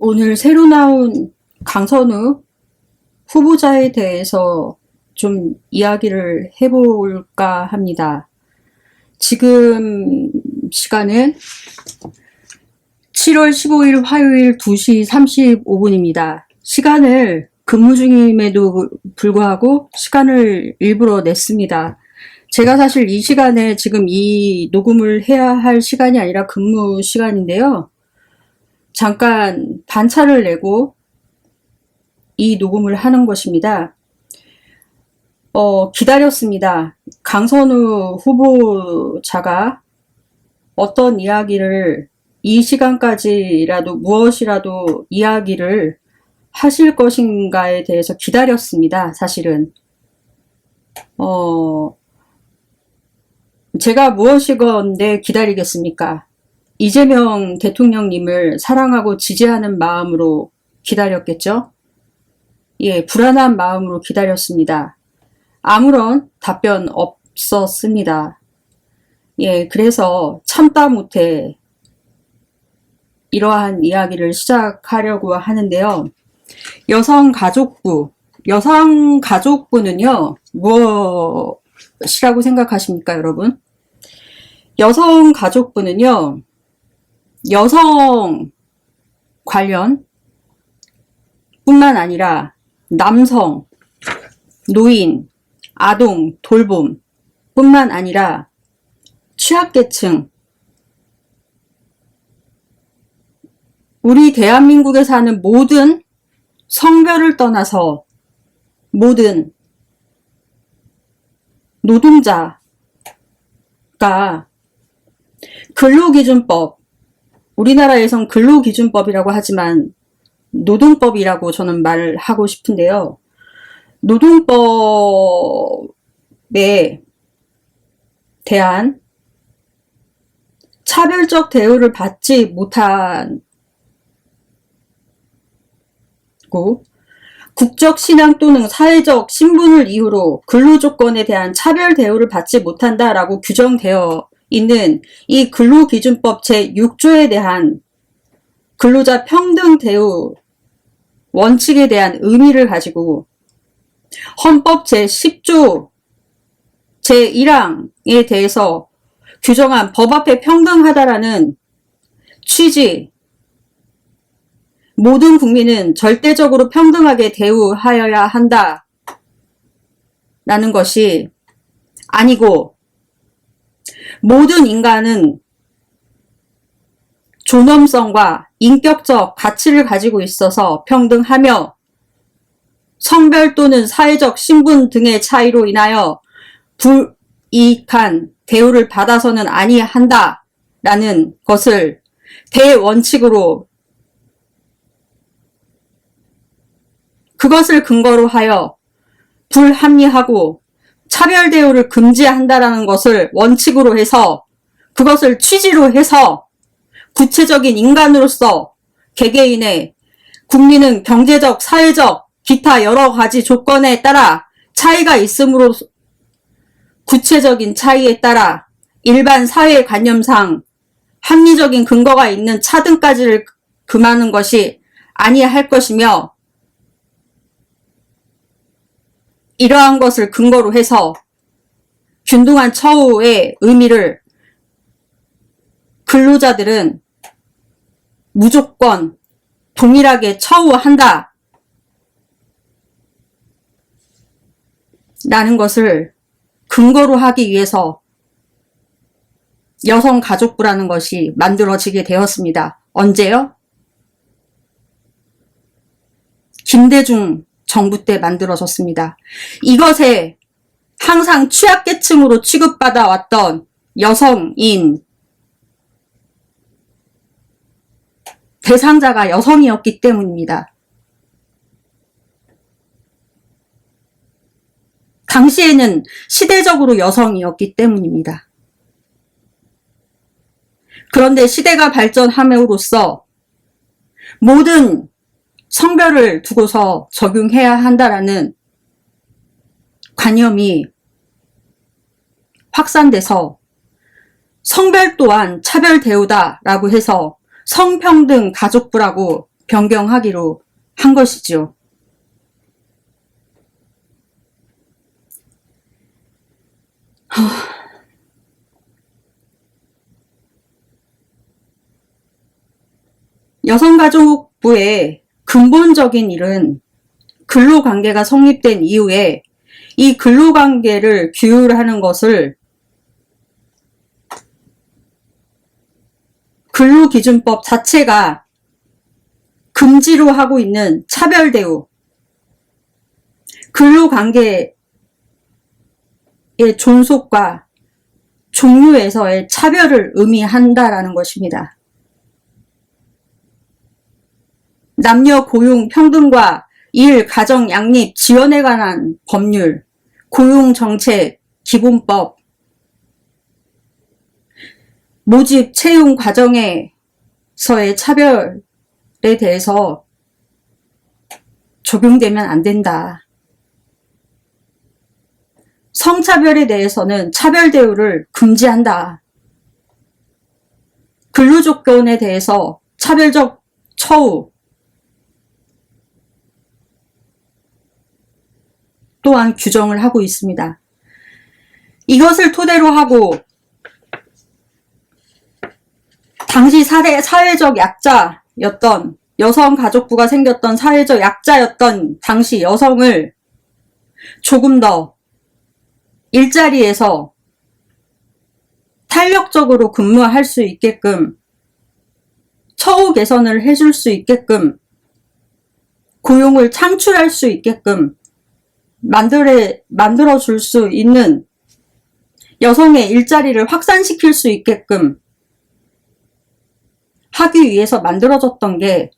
오늘 새로 나온 강선우 후보자에 대해서 좀 이야기를 해볼까 합니다. 지금 시간은 7월 15일 화요일 2시 35분입니다. 시간을 근무 중임에도 불구하고 시간을 일부러 냈습니다. 제가 사실 이 시간에 지금 이 녹음을 해야 할 시간이 아니라 근무 시간인데요. 잠깐 반차를 내고 이 녹음을 하는 것입니다. 기다렸습니다. 강선우 후보자가 어떤 이야기를 이 시간까지라도 무엇이라도 이야기를 하실 것인가에 대해서 기다렸습니다. 사실은 제가 무엇이건데 기다리겠습니까? 이재명 대통령님을 사랑하고 지지하는 마음으로 기다렸겠죠? 예, 불안한 마음으로 기다렸습니다. 아무런 답변 없었습니다. 예, 그래서 참다 못해 이러한 이야기를 시작하려고 하는데요. 여성가족부는요, 무엇이라고 생각하십니까, 여러분? 여성가족부는요, 여성 관련 뿐만 아니라 남성, 노인, 아동, 돌봄 뿐만 아니라 취약계층, 우리 대한민국에 사는 모든 성별을 떠나서 모든 노동자가 근로기준법, 우리나라에선 근로기준법이라고 하지만 노동법이라고 저는 말을 하고 싶은데요. 노동법에 대한 차별적 대우를 받지 못하고 국적 신앙 또는 사회적 신분을 이유로 근로조건에 대한 차별 대우를 받지 못한다라고 규정되어 있는 이 근로기준법 제6조에 대한 근로자 평등 대우 원칙에 대한 의미를 가지고 헌법 제10조 제1항에 대해서 규정한 법 앞에 평등하다라는 취지, 모든 국민은 절대적으로 평등하게 대우하여야 한다 라는 것이 아니고, 모든 인간은 존엄성과 인격적 가치를 가지고 있어서 평등하며 성별 또는 사회적 신분 등의 차이로 인하여 불이익한 대우를 받아서는 아니한다 라는 것을 대원칙으로, 그것을 근거로 하여 불합리하고 차별 대우를 금지한다라는 것을 원칙으로 해서, 그것을 취지로 해서 구체적인 인간으로서 개개인의 국민은 경제적, 사회적, 기타 여러 가지 조건에 따라 차이가 있으므로 구체적인 차이에 따라 일반 사회관념상 합리적인 근거가 있는 차등까지를 금하는 것이 아니할 것이며, 이러한 것을 근거로 해서 균등한 처우의 의미를 근로자들은 무조건 동일하게 처우한다 라는 것을 근거로 하기 위해서 여성가족부라는 것이 만들어지게 되었습니다. 언제요? 김대중 정부 때 만들어졌습니다. 이것에 항상 취약계층으로 취급받아 왔던 여성인 대상자가 여성이었기 때문입니다. 당시에는 시대적으로 여성이었기 때문입니다. 그런데 시대가 발전함으로써 모든 성별을 두고서 적용해야 한다라는 관념이 확산돼서 성별 또한 차별 대우다라고 해서 성평등 가족부라고 변경하기로 한 것이죠. 여성가족부의 근본적인 일은 근로관계가 성립된 이후에 이 근로관계를 규율하는 것을 근로기준법 자체가 금지로 하고 있는 차별대우, 근로관계의 존속과 종류에서의 차별을 의미한다라는 것입니다. 남녀 고용 평등과 일, 가정, 양립, 지원에 관한 법률, 고용정책, 기본법, 모집, 채용 과정에서의 차별에 대해서 적용되면 안 된다. 성차별에 대해서는 차별 대우를 금지한다. 근로조건에 대해서 차별적 처우 또한 규정을 하고 있습니다. 이것을 토대로 하고 당시 사회적 약자였던 여성가족부가 생겼던 사회적 약자였던 당시 여성을 조금 더 일자리에서 탄력적으로 근무할 수 있게끔 처우 개선을 해줄 수 있게끔 고용을 창출할 수 있게끔 만들어 줄 수 있는 여성의 일자리를 확산시킬 수 있게끔 하기 위해서 만들어졌던 게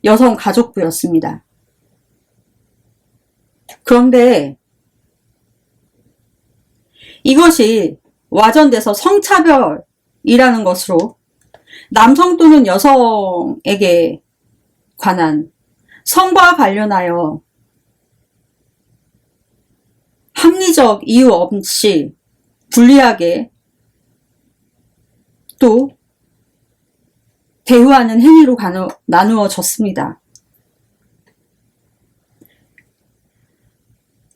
여성가족부였습니다. 그런데 이것이 와전돼서 성차별이라는 것으로 남성 또는 여성에게 관한 성과 관련하여 합리적 이유 없이 불리하게 또 대우하는 행위로 나누어졌습니다.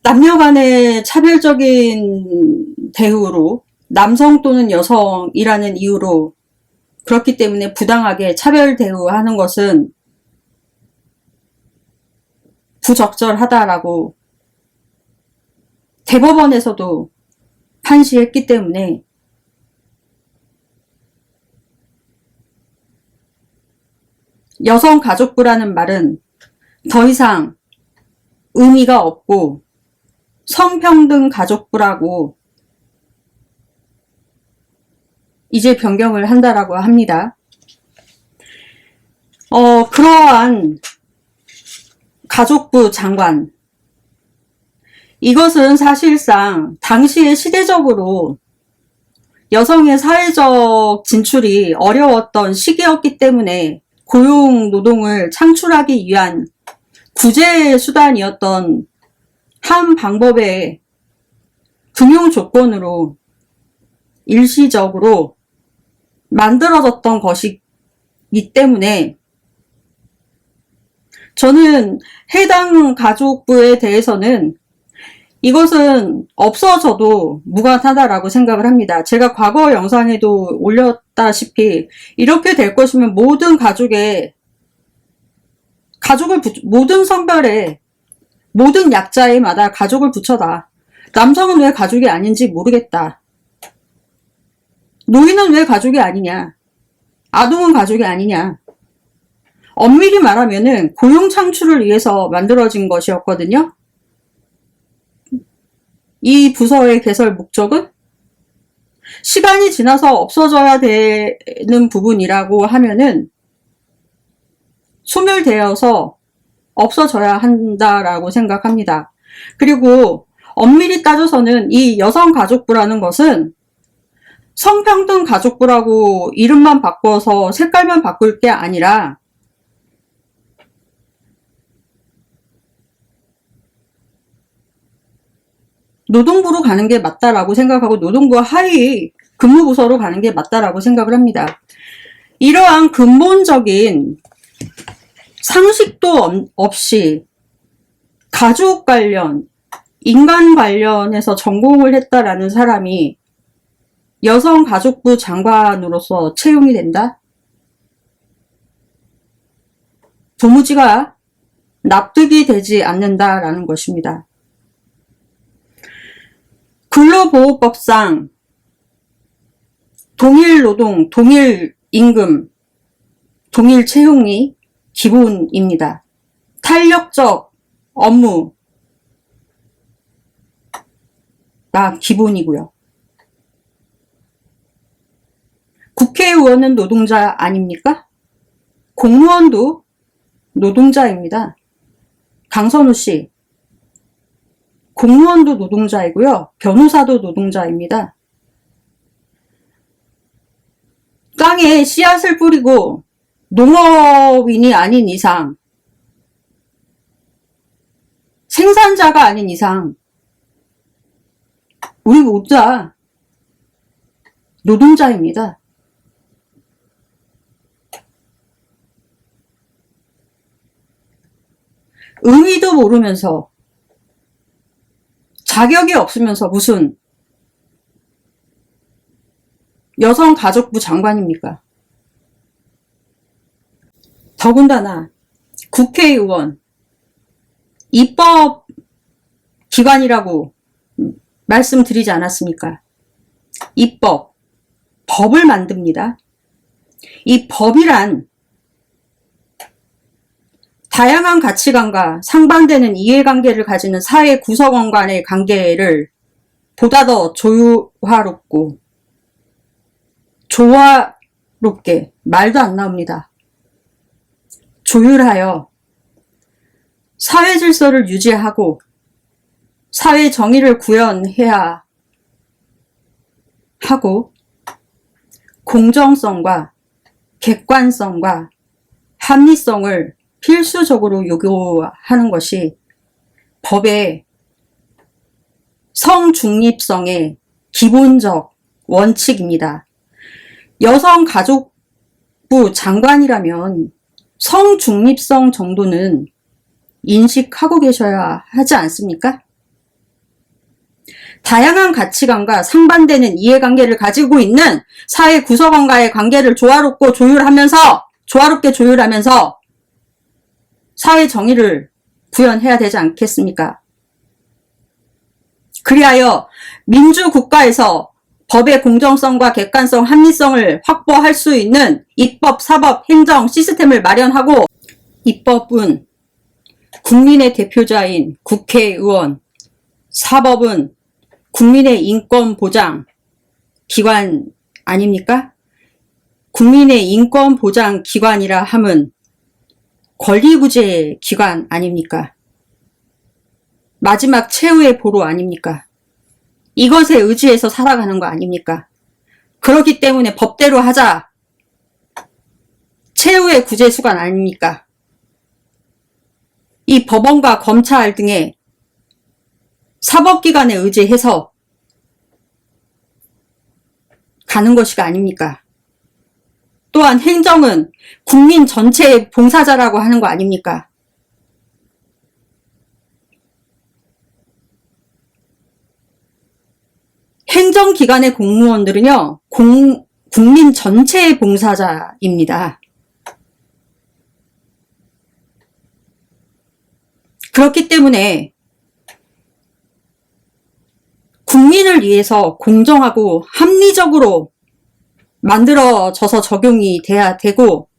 남녀 간의 차별적인 대우로 남성 또는 여성이라는 이유로 그렇기 때문에 부당하게 차별 대우하는 것은 부적절하다라고 대법원에서도 판시했기 때문에 여성가족부라는 말은 더 이상 의미가 없고 성평등가족부라고 이제 변경을 한다라고 합니다. 그러한 가족부 장관, 이것은 사실상 당시에 시대적으로 여성의 사회적 진출이 어려웠던 시기였기 때문에 고용 노동을 창출하기 위한 구제 수단이었던 한 방법의 금융 조건으로 일시적으로 만들어졌던 것이기 때문에 저는 해당 가족부에 대해서는 이것은 없어져도 무관하다라고 생각을 합니다. 제가 과거 영상에도 올렸다시피 이렇게 될 것이면 모든 모든 성별에 모든 약자에마다 가족을 붙여다. 남성은 왜 가족이 아닌지 모르겠다. 노인은 왜 가족이 아니냐. 아동은 가족이 아니냐. 엄밀히 말하면은 고용 창출을 위해서 만들어진 것이었거든요. 이 부서의 개설 목적은 시간이 지나서 없어져야 되는 부분이라고 하면은 소멸되어서 없어져야 한다라고 생각합니다. 그리고 엄밀히 따져서는 이 여성가족부라는 것은 성평등가족부라고 이름만 바꿔서 색깔만 바꿀 게 아니라 노동부로 가는 게 맞다라고 생각하고 노동부 하위 근무부서로 가는 게 맞다라고 생각을 합니다. 이러한 근본적인 상식도 없이 가족 관련, 인간 관련해서 전공을 했다라는 사람이 여성가족부 장관으로서 채용이 된다? 도무지가 납득이 되지 않는다라는 것입니다. 근로보호법상 동일 노동, 동일 임금, 동일 채용이 기본입니다. 탄력적 업무가 기본이고요. 국회의원은 노동자 아닙니까? 공무원도 노동자입니다. 강선우 씨, 공무원도 노동자이고요. 변호사도 노동자입니다. 땅에 씨앗을 뿌리고 농업인이 아닌 이상, 생산자가 아닌 이상 우리 모두 다 노동자입니다. 의미도 모르면서 자격이 없으면서 무슨 여성가족부 장관입니까? 더군다나 국회의원, 입법기관이라고 말씀드리지 않았습니까? 입법, 법을 만듭니다. 이 법이란 다양한 가치관과 상반되는 이해관계를 가지는 사회 구성원 간의 관계를 보다 더 조화롭고 조화롭게, 말도 안 나옵니다. 조율하여 사회 질서를 유지하고 사회 정의를 구현해야 하고 공정성과 객관성과 합리성을 필수적으로 요구하는 것이 법의 성중립성의 기본적 원칙입니다. 여성가족부 장관이라면 성중립성 정도는 인식하고 계셔야 하지 않습니까? 다양한 가치관과 상반되는 이해관계를 가지고 있는 사회 구성원과의 관계를 조화롭게 조율하면서 사회 정의를 구현해야 되지 않겠습니까? 그리하여 민주국가에서 법의 공정성과 객관성, 합리성을 확보할 수 있는 입법, 사법, 행정 시스템을 마련하고 입법은 국민의 대표자인 국회의원, 사법은 국민의 인권 보장 기관 아닙니까? 국민의 인권 보장 기관이라 함은 권리구제 기관 아닙니까? 마지막 최후의 보루 아닙니까? 이것에 의지해서 살아가는 거 아닙니까? 그렇기 때문에 법대로 하자. 최후의 구제수관 아닙니까? 이 법원과 검찰 등의 사법기관에 의지해서 가는 것이 아닙니까? 또한 행정은 국민 전체의 봉사자라고 하는 거 아닙니까? 행정기관의 공무원들은요, 국민 전체의 봉사자입니다. 그렇기 때문에 국민을 위해서 공정하고 합리적으로 만들어져서 적용이 돼야 되고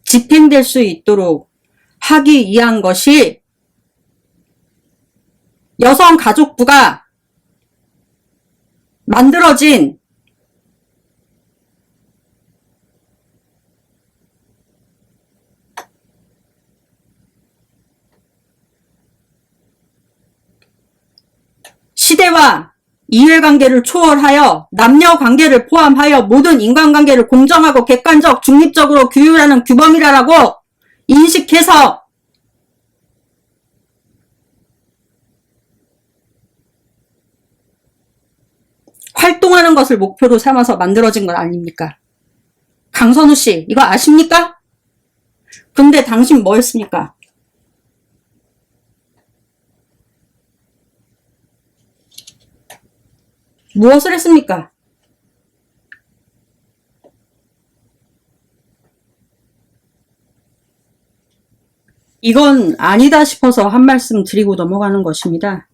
집행될 수 있도록 하기 위한 것이 여성가족부가 만들어진 시대와 이해관계를 초월하여 남녀관계를 포함하여 모든 인간관계를 공정하고 객관적, 중립적으로 규율하는 규범이라고 인식해서 활동하는 것을 목표로 삼아서 만들어진 것 아닙니까? 강선우 씨, 이거 아십니까? 근데 당신 뭐 했습니까? 무엇을 했습니까? 이건 아니다 싶어서 한 말씀 드리고 넘어가는 것입니다.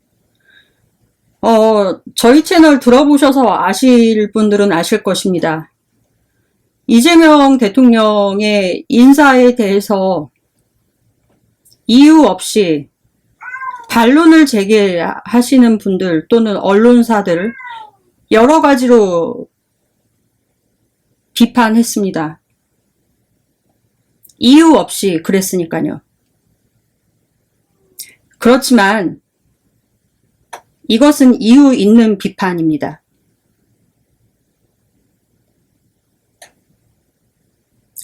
저희 채널 들어보셔서 아실 분들은 아실 것입니다. 이재명 대통령의 인사에 대해서 이유 없이 반론을 제기하시는 분들 또는 언론사들 여러 가지로 비판했습니다. 이유 없이 그랬으니까요. 그렇지만 이것은 이유 있는 비판입니다.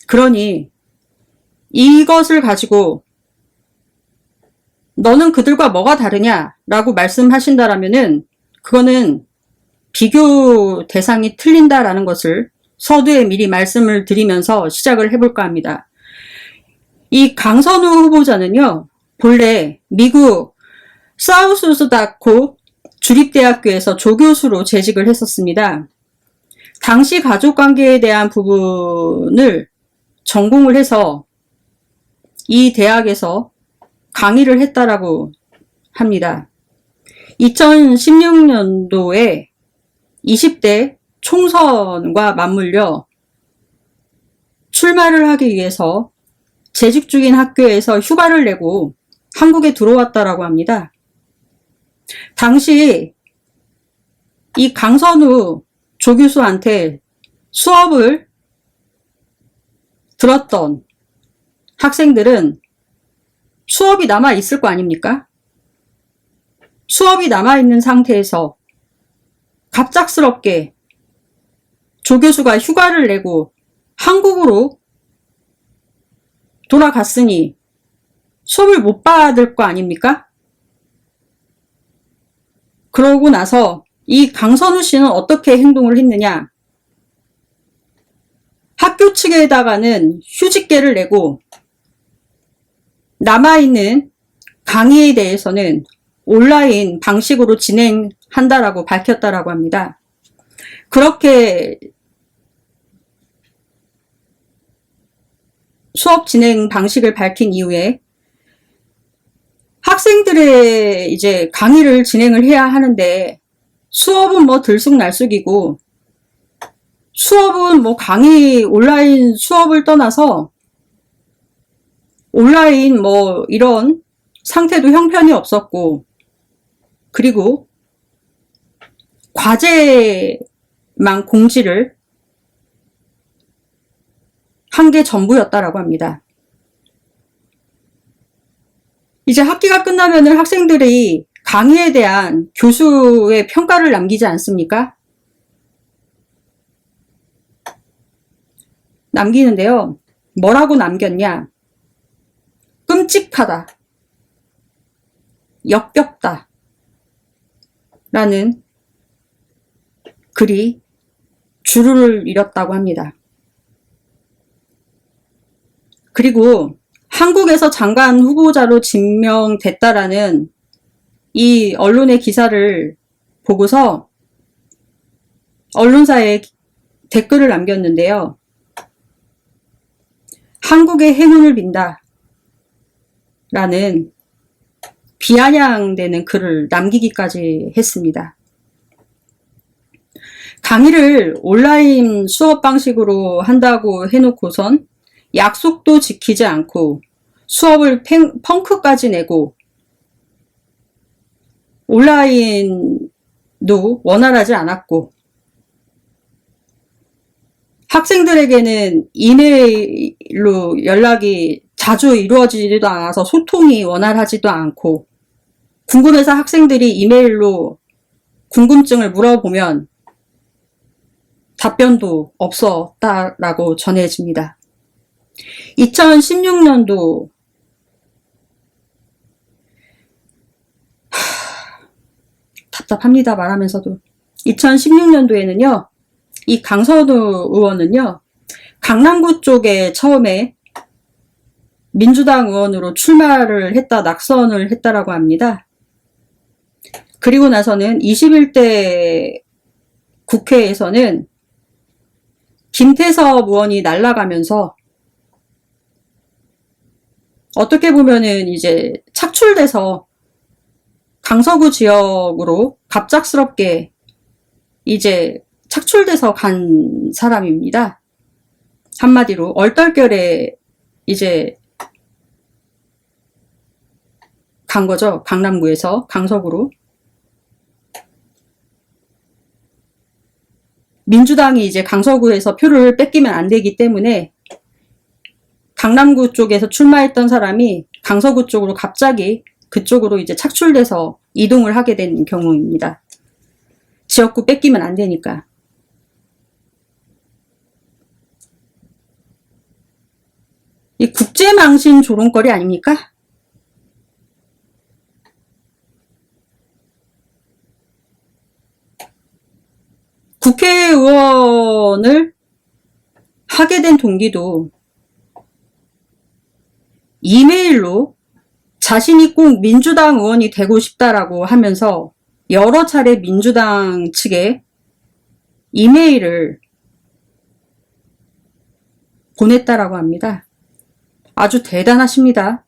그러니 이것을 가지고 너는 그들과 뭐가 다르냐 라고 말씀하신다라면은 그거는 비교 대상이 틀린다라는 것을 서두에 미리 말씀을 드리면서 시작을 해볼까 합니다. 이 강선우 후보자는요, 본래 미국 사우스다코 주립대학교에서 조교수로 재직을 했었습니다. 당시 가족관계에 대한 부분을 전공을 해서 이 대학에서 강의를 했다라고 합니다. 2016년도에 20대 총선과 맞물려 출마를 하기 위해서 재직 중인 학교에서 휴가를 내고 한국에 들어왔다라고 합니다. 당시 이 강선우 조교수한테 수업을 들었던 학생들은 수업이 남아있을 거 아닙니까? 수업이 남아있는 상태에서 갑작스럽게 조교수가 휴가를 내고 한국으로 돌아갔으니 수업을 못 받을 거 아닙니까? 그러고 나서 이 강선우 씨는 어떻게 행동을 했느냐? 학교 측에다가는 휴직계를 내고 남아있는 강의에 대해서는 온라인 방식으로 진행한다라고 밝혔다라고 합니다. 그렇게 수업 진행 방식을 밝힌 이후에 학생들의 이제 강의를 진행을 해야 하는데 수업은 뭐 들쑥날쑥이고 수업은 뭐 강의 온라인 수업을 떠나서 온라인 뭐 이런 상태도 형편이 없었고 그리고 과제만 공지를 한 게 전부였다라고 합니다. 이제 학기가 끝나면은 학생들이 강의에 대한 교수의 평가를 남기지 않습니까? 남기는데요. 뭐라고 남겼냐? 끔찍하다. 역겹다. 라는 글이 주류를 이뤘다고 합니다. 그리고 한국에서 장관 후보자로 지명됐다라는 이 언론의 기사를 보고서 언론사에 댓글을 남겼는데요. 한국의 행운을 빈다 라는 비아냥되는 글을 남기기까지 했습니다. 강의를 온라인 수업 방식으로 한다고 해놓고선 약속도 지키지 않고 수업을 펑크까지 내고 온라인도 원활하지 않았고 학생들에게는 이메일로 연락이 자주 이루어지지도 않아서 소통이 원활하지도 않고 궁금해서 학생들이 이메일로 궁금증을 물어보면 답변도 없었다라고 전해집니다. 2016년도 답답합니다. 말하면서도 2016년도에는요. 이 강선우 의원은요. 강남구 쪽에 처음에 민주당 의원으로 출마를 했다, 낙선을 했다라고 합니다. 그리고 나서는 21대 국회에서는 김태섭 의원이 날아가면서 어떻게 보면은 이제 착출돼서 강서구 지역으로 갑작스럽게 이제 착출돼서 간 사람입니다. 한마디로 얼떨결에 이제 간 거죠. 강남구에서 강서구로. 민주당이 이제 강서구에서 표를 뺏기면 안 되기 때문에 강남구 쪽에서 출마했던 사람이 강서구 쪽으로 갑자기 그쪽으로 이제 착출돼서 이동을 하게 된 경우입니다. 지역구 뺏기면 안 되니까. 이 국제망신 조롱거리 아닙니까? 국회의원을 하게 된 동기도 이메일로 자신이 꼭 민주당 의원이 되고 싶다라고 하면서 여러 차례 민주당 측에 이메일을 보냈다라고 합니다. 아주 대단하십니다.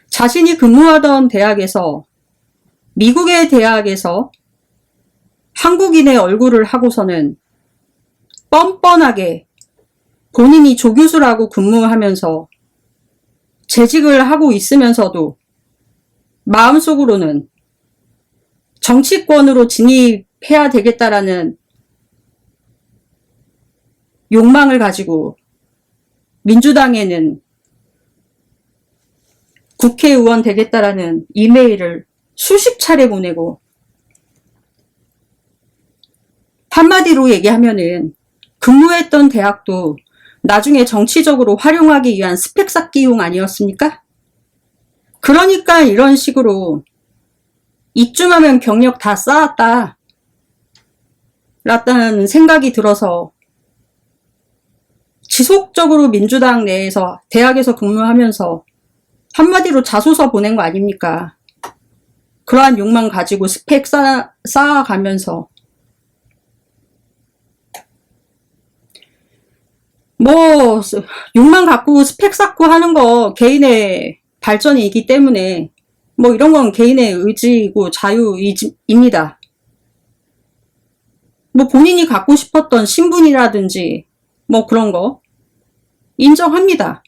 자신이 근무하던 대학에서, 미국의 대학에서 한국인의 얼굴을 하고서는 뻔뻔하게 본인이 조교수라고 근무하면서 재직을 하고 있으면서도 마음속으로는 정치권으로 진입해야 되겠다라는 욕망을 가지고 민주당에는 국회의원 되겠다라는 이메일을 수십 차례 보내고, 한마디로 얘기하면은 근무했던 대학도 나중에 정치적으로 활용하기 위한 스펙 쌓기용 아니었습니까? 그러니까 이런 식으로 이쯤하면 경력 다 쌓았다 라는 생각이 들어서 지속적으로 민주당 내에서 대학에서 근무하면서 한마디로 자소서 보낸 거 아닙니까? 그러한 욕망 가지고 스펙 쌓아가면서 뭐 욕망 갖고 스펙 쌓고 하는 거 개인의 발전이기 때문에 뭐 이런 건 개인의 의지이고 자유입니다. 뭐 본인이 갖고 싶었던 신분이라든지 뭐 그런 거 인정합니다.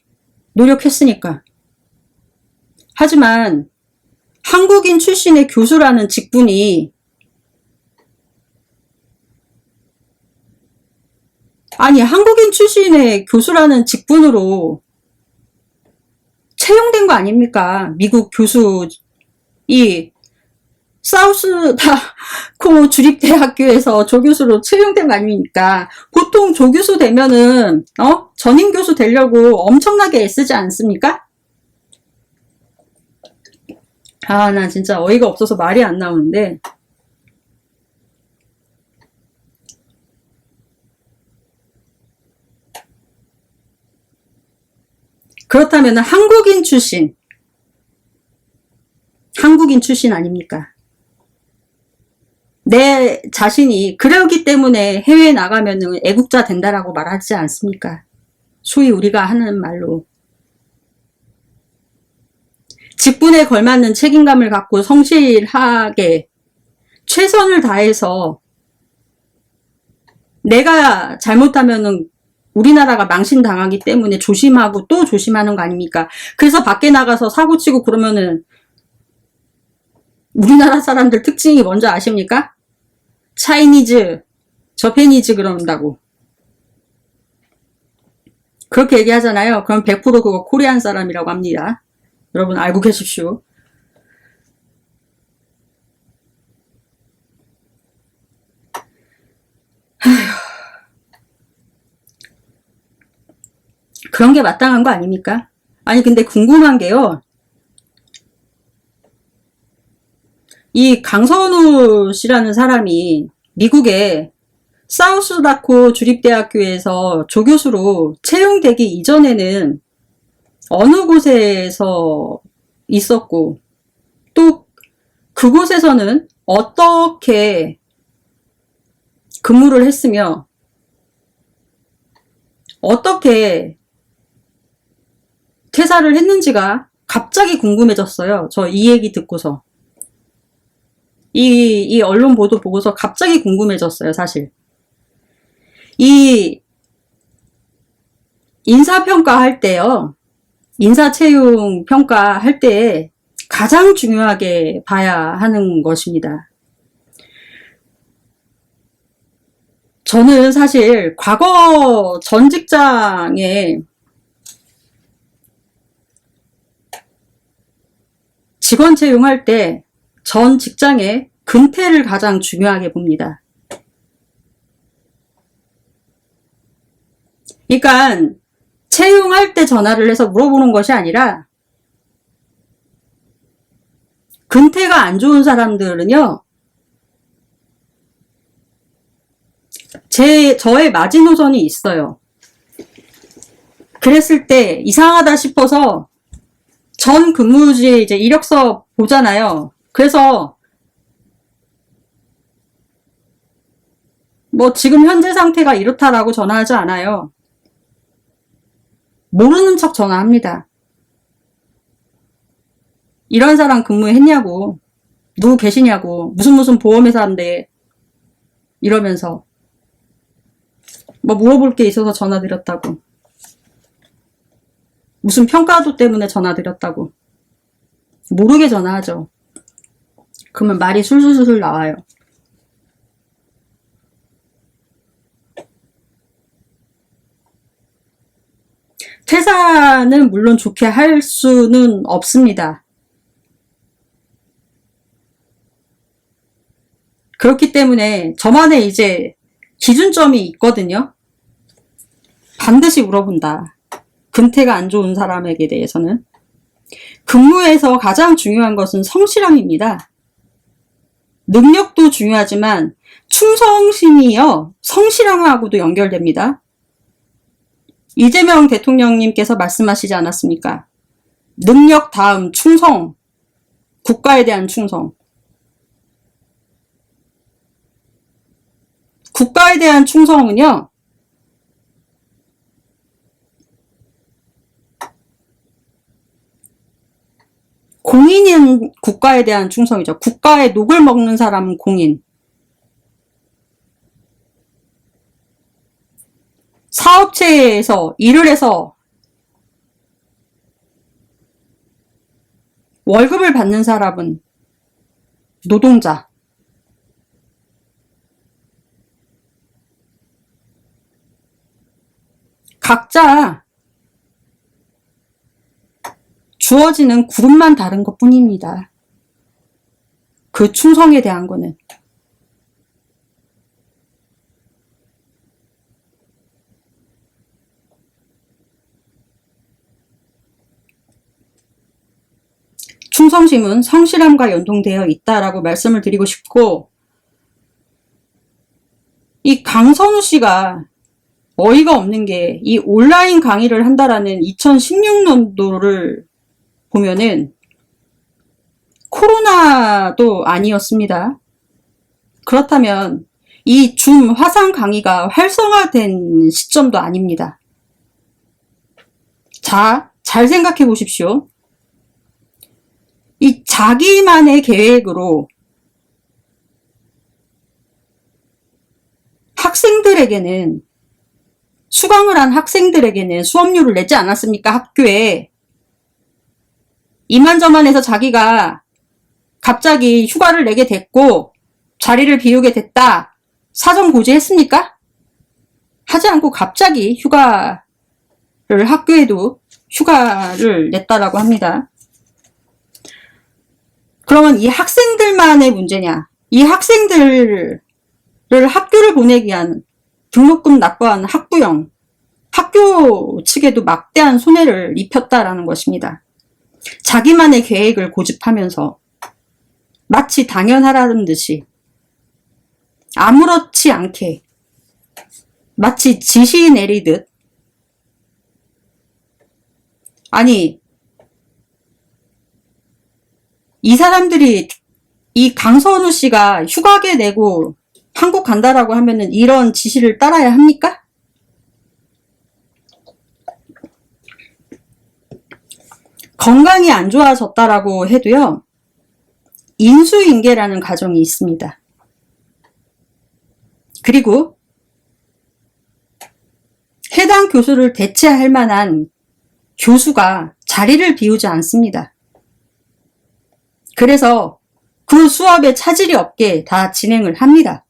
노력했으니까. 하지만 한국인 출신의 교수라는 직분이, 아니 한국인 출신의 교수라는 직분으로 채용된 거 아닙니까? 미국 교수, 이 사우스다코 주립대학교에서 조교수로 채용된 거 아닙니까? 보통 조교수 되면은 전임 교수 되려고 엄청나게 애쓰지 않습니까? 아, 나 진짜 어이가 없어서 말이 안 나오는데, 그렇다면 한국인 출신 아닙니까? 내 자신이 그러기 때문에 해외에 나가면 애국자 된다라고 말하지 않습니까? 소위 우리가 하는 말로. 직분에 걸맞는 책임감을 갖고 성실하게 최선을 다해서, 내가 잘못하면은 우리나라가 망신당하기 때문에 조심하고 또 조심하는 거 아닙니까? 그래서 밖에 나가서 사고치고 그러면은 우리나라 사람들 특징이 뭔지 아십니까? 차이니즈, 저페니즈 그런다고. 그렇게 얘기하잖아요. 그럼 100% 그거 코리안 사람이라고 합니다. 여러분 알고 계십시오. 그런 게 마땅한 거 아닙니까? 아니 근데 궁금한 게요. 이 강선우 씨라는 사람이 미국의 사우스다코 주립대학교에서 조교수로 채용되기 이전에는 어느 곳에서 있었고 또 그곳에서는 어떻게 근무를 했으며 어떻게 퇴사를 했는지가 갑자기 궁금해졌어요. 저 이 얘기 듣고서. 이 언론 보도 보고서 갑자기 궁금해졌어요, 사실. 이 인사평가할 때요. 인사채용 평가할 때 가장 중요하게 봐야 하는 것입니다. 저는 사실 과거 전 직장에 직원 채용할 때 전 직장의 근태를 가장 중요하게 봅니다. 그러니까 채용할 때 전화를 해서 물어보는 것이 아니라 근태가 안 좋은 사람들은요. 저의 마지노선이 있어요. 그랬을 때 이상하다 싶어서 전 근무지 이제 이력서 보잖아요. 그래서 뭐 지금 현재 상태가 이렇다라고 전화하지 않아요. 모르는 척 전화합니다. 이런 사람 근무했냐고, 누구 계시냐고, 무슨 보험회사인데 이러면서 뭐 물어볼 게 있어서 전화드렸다고, 무슨 평가도 때문에 전화드렸다고. 모르게 전화하죠. 그러면 말이 술술술 나와요. 퇴사는 물론 좋게 할 수는 없습니다. 그렇기 때문에 저만의 이제 기준점이 있거든요. 반드시 물어본다. 근태가 안 좋은 사람에게 대해서는. 근무에서 가장 중요한 것은 성실함입니다. 능력도 중요하지만 충성심이요, 성실함하고도 연결됩니다. 이재명 대통령님께서 말씀하시지 않았습니까? 능력 다음 충성, 국가에 대한 충성. 국가에 대한 충성은요, 공인인 국가에 대한 충성이죠. 국가의 녹을 먹는 사람은 공인. 사업체에서 일을 해서 월급을 받는 사람은 노동자. 각자 주어지는 그룹만 다른 것 뿐입니다. 그 충성에 대한 거는. 충성심은 성실함과 연동되어 있다라고 말씀을 드리고 싶고, 이 강선우 씨가 어이가 없는 게 이 온라인 강의를 한다라는 2016년도를 보면은 코로나도 아니었습니다. 그렇다면 이 줌 화상 강의가 활성화된 시점도 아닙니다. 자, 잘 생각해 보십시오. 이 자기만의 계획으로 학생들에게는, 수강을 한 학생들에게는 수업료를 내지 않았습니까? 학교에. 이만저만해서 자기가 갑자기 휴가를 내게 됐고 자리를 비우게 됐다, 사정 고지했습니까? 하지 않고 갑자기 학교에도 휴가를 냈다라고 합니다. 그러면 이 학생들만의 문제냐? 이 학생들을 학교를 보내기 위한 등록금 납부한 학부형, 학교 측에도 막대한 손해를 입혔다라는 것입니다. 자기만의 계획을 고집하면서 마치 당연하라는 듯이 아무렇지 않게 마치 지시 내리듯 아니, 이 사람들이 이 강선우 씨가 휴가계 내고 한국 간다라고 하면은 이런 지시를 따라야 합니까? 건강이 안 좋아졌다라고 해도요, 인수인계라는 과정이 있습니다. 그리고 해당 교수를 대체할 만한 교수가 자리를 비우지 않습니다. 그래서 그 수업에 차질이 없게 다 진행을 합니다.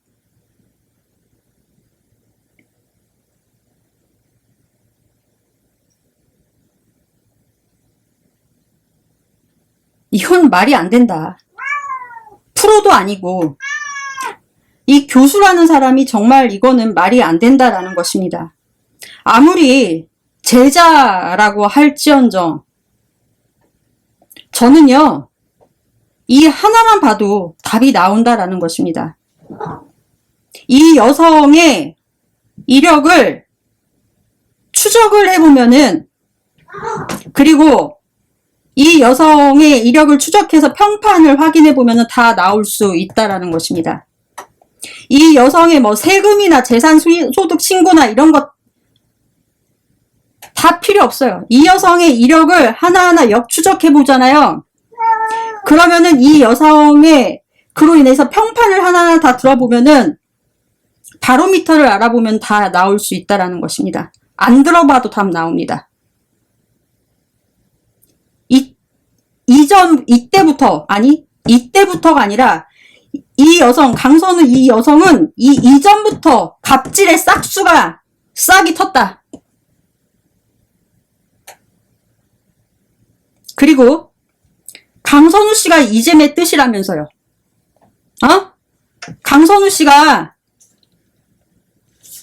이건 말이 안 된다. 프로도 아니고 이 교수라는 사람이 정말 이거는 말이 안 된다라는 것입니다. 아무리 제자라고 할지언정 저는요, 이 하나만 봐도 답이 나온다라는 것입니다. 이 여성의 이력을 추적을 해보면은, 그리고 이 여성의 이력을 추적해서 평판을 확인해보면은 다 나올 수 있다라는 것입니다. 이 여성의 뭐 세금이나 재산소득 신고나 이런 것 다 필요 없어요. 이 여성의 이력을 하나하나 역추적해보잖아요. 그러면은 이 여성의 그로 인해서 평판을 하나하나 다 들어보면은 바로미터를 알아보면 다 나올 수 있다라는 것입니다. 안 들어봐도 답 나옵니다. 이때부터가 아니라 이 여성, 강선우 이 여성은 이전부터 갑질의 싹수가 싹이 텄다. 그리고 강선우 씨가 이재명 뜻이라면서요. 강선우 씨가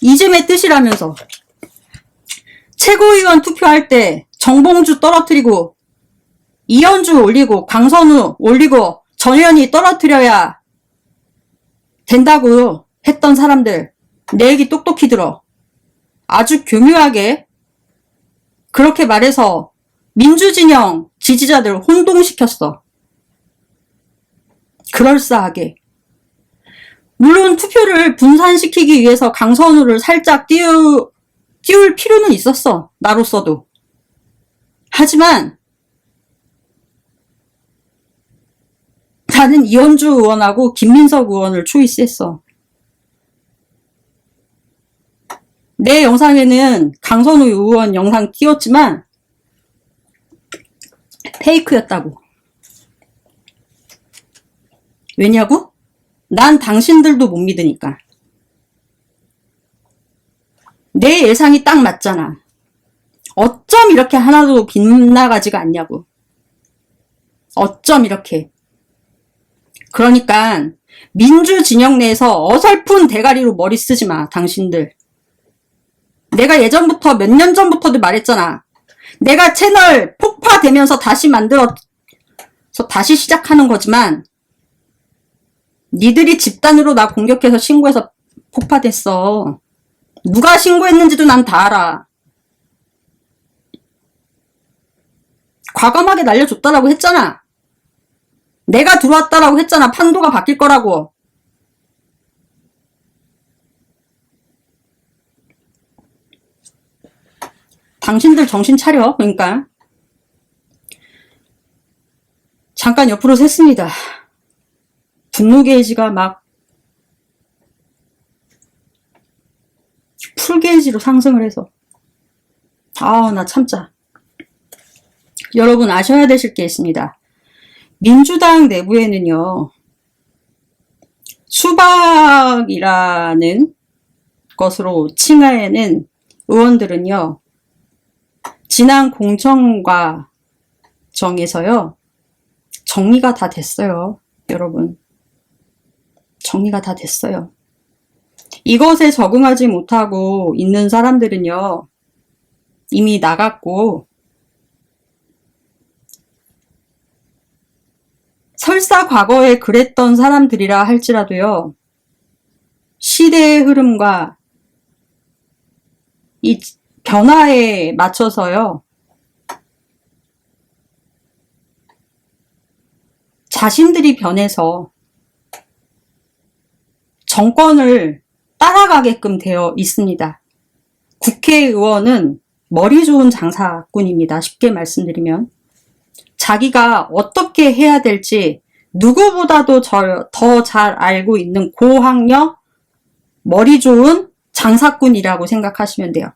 이재명 뜻이라면서 최고위원 투표할 때 정봉주 떨어뜨리고 이현주 올리고 강선우 올리고 전현희 떨어뜨려야 된다고 했던 사람들 내 얘기 똑똑히 들어. 아주 교묘하게 그렇게 말해서 민주진영 지지자들 혼동시켰어. 그럴싸하게. 물론 투표를 분산시키기 위해서 강선우를 살짝 띄울 필요는 있었어. 나로서도. 하지만 나는 이현주 의원하고 김민석 의원을 초이스했어. 내 영상에는 강선우 의원 영상 띄웠지만 페이크였다고. 왜냐고? 난 당신들도 못 믿으니까. 내 예상이 딱 맞잖아. 어쩜 이렇게 하나도 빗나가지가 않냐고. 어쩜 이렇게. 그러니까 민주 진영 내에서 어설픈 대가리로 머리 쓰지 마, 당신들. 내가 예전부터 몇 년 전부터도 말했잖아. 내가 채널 폭파되면서 다시 만들어서 다시 시작하는 거지만 니들이 집단으로 나 공격해서 신고해서 폭파됐어. 누가 신고했는지도 난 다 알아. 과감하게 날려줬다라고 했잖아. 내가 들어왔다라고 했잖아. 판도가 바뀔 거라고. 당신들 정신 차려. 그러니까 잠깐 옆으로 샜습니다. 분노 게이지가 막 풀 게이지로 상승을 해서 나 참자. 여러분 아셔야 되실 게 있습니다. 민주당 내부에는요, 수박이라는 것으로 칭하는 의원들은요, 지난 공청 과정에서요, 정리가 다 됐어요. 여러분. 정리가 다 됐어요. 이것에 적응하지 못하고 있는 사람들은요, 이미 나갔고, 설사 과거에 그랬던 사람들이라 할지라도요, 시대의 흐름과 이 변화에 맞춰서요, 자신들이 변해서 정권을 따라가게끔 되어 있습니다. 국회의원은 머리 좋은 장사꾼입니다. 쉽게 말씀드리면. 자기가 어떻게 해야 될지 누구보다도 더 잘 알고 있는 고학력, 머리 좋은 장사꾼이라고 생각하시면 돼요.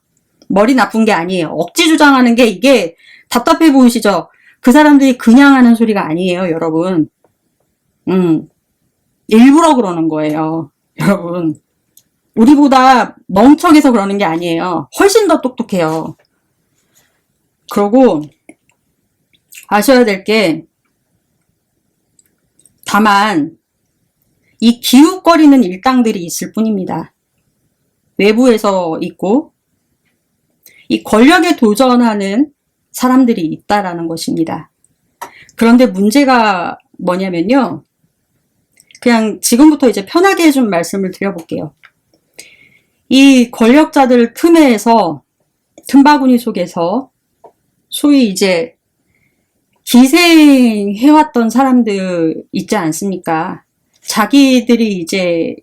머리 나쁜 게 아니에요. 억지 주장하는 게 이게 답답해 보이시죠? 그 사람들이 그냥 하는 소리가 아니에요, 여러분. 일부러 그러는 거예요, 여러분. 우리보다 멍청해서 그러는 게 아니에요. 훨씬 더 똑똑해요. 그러고 아셔야 될 게, 다만 이 기웃거리는 일당들이 있을 뿐입니다. 외부에서 있고 이 권력에 도전하는 사람들이 있다라는 것입니다. 그런데 문제가 뭐냐면요. 그냥 지금부터 이제 편하게 좀 말씀을 드려볼게요. 이 권력자들 틈에서, 틈바구니 속에서 소위 이제 기생해왔던 사람들 있지 않습니까? 자기들이 이제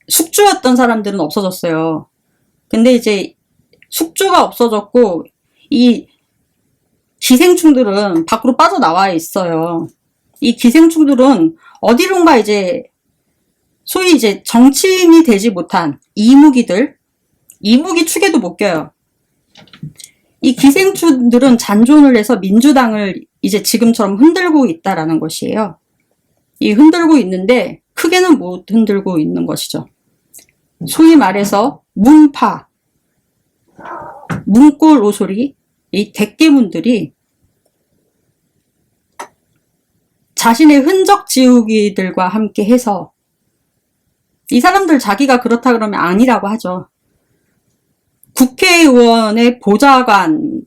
숙주였던 사람들은 없어졌어요. 근데 이제 숙주가 없어졌고 이 기생충들은 밖으로 빠져나와 있어요. 이 기생충들은 어디론가 이제 소위 이제 정치인이 되지 못한 이무기들, 이무기 축에도 못 껴요. 이 기생충들은 잔존을 해서 민주당을 이제 지금처럼 흔들고 있다라는 것이에요. 이 흔들고 있는데 크게는 못 흔들고 있는 것이죠. 소위 말해서 문파, 문골 오소리, 이 대깨문들이 자신의 흔적 지우기들과 함께 해서, 이 사람들 자기가 그렇다 그러면 아니라고 하죠. 국회의원의 보좌관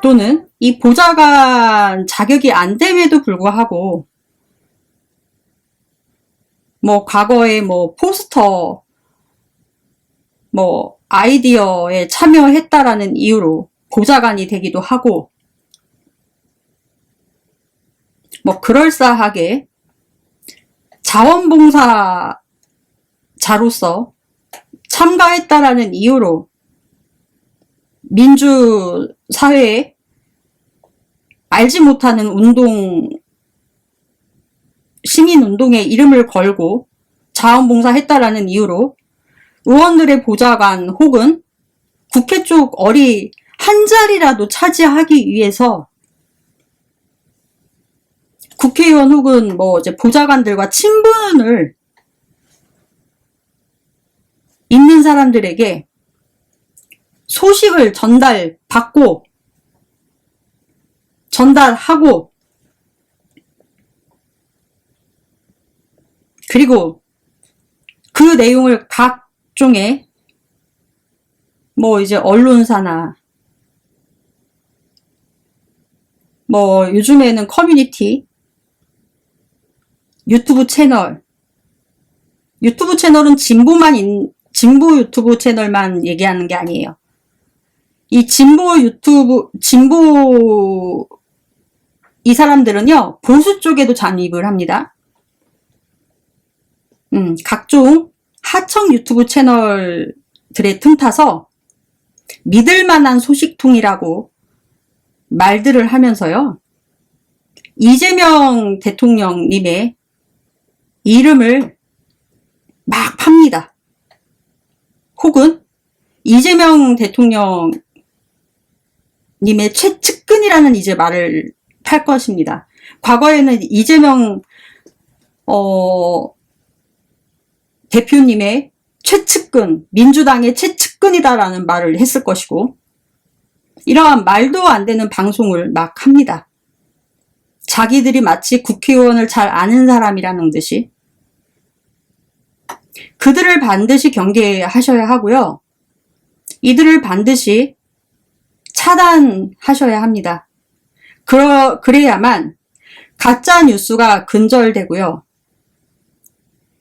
또는 이 보좌관 자격이 안 됨에도 불구하고 뭐 과거에 뭐 포스터 뭐 아이디어에 참여했다라는 이유로 보좌관이 되기도 하고, 뭐 그럴싸하게 자원봉사자로서 참가했다라는 이유로 민주사회에 알지 못하는 운동, 시민운동에 이름을 걸고 자원봉사했다라는 이유로 의원들의 보좌관 혹은 국회 쪽 어리 한 자리라도 차지하기 위해서 국회의원 혹은 뭐 이제 보좌관들과 친분을 있는 사람들에게 소식을 전달하고 그리고 그 내용을 각종의 뭐 이제 언론사나 뭐 요즘에는 커뮤니티, 유튜브 채널은 진보 유튜브 채널만 얘기하는 게 아니에요. 이 이 사람들은요, 보수 쪽에도 잠입을 합니다. 각종 하청 유튜브 채널들의 틈타서 믿을만한 소식통이라고 말들을 하면서요, 이재명 대통령님의 이름을 막 팝니다. 혹은 이재명 대통령님의 최측근이라는 이제 말을 팔 것입니다. 과거에는 이재명 대표님의 최측근, 민주당의 최측근이다라는 말을 했을 것이고, 이러한 말도 안 되는 방송을 막 합니다. 자기들이 마치 국회의원을 잘 아는 사람이라는 듯이. 그들을 반드시 경계하셔야 하고요. 이들을 반드시 차단하셔야 합니다. 그래야만 가짜 뉴스가 근절되고요.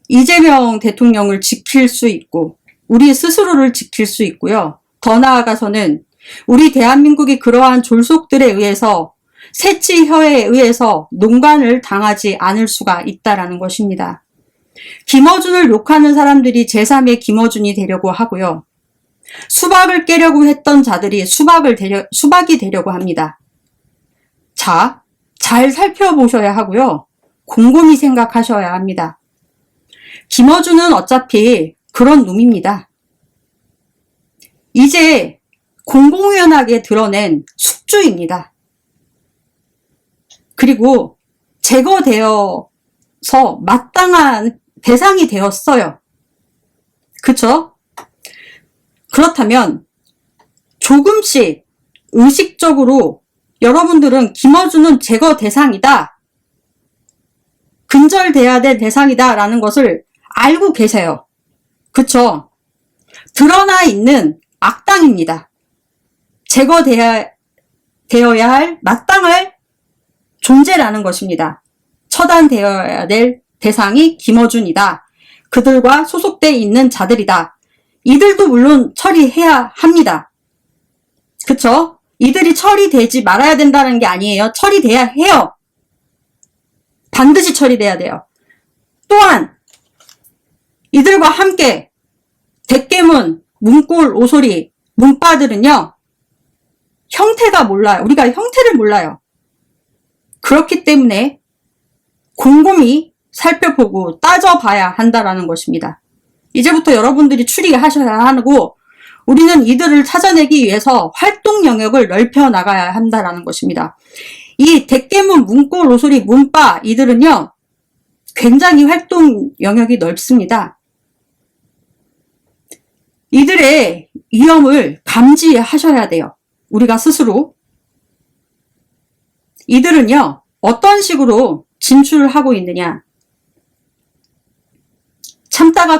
이재명 대통령을 지킬 수 있고 우리 스스로를 지킬 수 있고요. 더 나아가서는 우리 대한민국이 그러한 졸속들에 의해서 새치혀에 의해서 농간을 당하지 않을 수가 있다라는 것입니다. 김어준을 욕하는 사람들이 제3의 김어준이 되려고 하고요. 수박을 깨려고 했던 자들이 수박이 되려고 합니다. 자, 잘 살펴보셔야 하고요. 곰곰이 생각하셔야 합니다. 김어준은 어차피 그런 놈입니다. 이제 공공연하게 드러낸 숙주입니다. 그리고 제거되어서 마땅한 대상이 되었어요. 그쵸? 그렇다면 조금씩 의식적으로 여러분들은 김어준은 제거 대상이다, 근절돼야 될 대상이다 라는 것을 알고 계세요. 그쵸? 드러나 있는 악당입니다. 제거되어야 할 마땅할 존재라는 것입니다. 처단되어야 될 대상이 김어준이다. 그들과 소속돼 있는 자들이다. 이들도 물론 처리해야 합니다. 그쵸? 이들이 처리되지 말아야 된다는 게 아니에요. 처리돼야 해요. 반드시 처리돼야 돼요. 또한 이들과 함께 대깨문, 문골, 오소리, 문바들은요, 형태가 몰라요. 우리가 형태를 몰라요. 그렇기 때문에 곰곰이 살펴보고 따져봐야 한다라는 것입니다. 이제부터 여러분들이 추리하셔야 하고, 우리는 이들을 찾아내기 위해서 활동 영역을 넓혀 나가야 한다라는 것입니다. 이 대깨문, 문골, 오소리, 문바 이들은요, 굉장히 활동 영역이 넓습니다. 이들의 위험을 감지하셔야 돼요. 우리가 스스로. 이들은요, 어떤 식으로 진출하고 있느냐.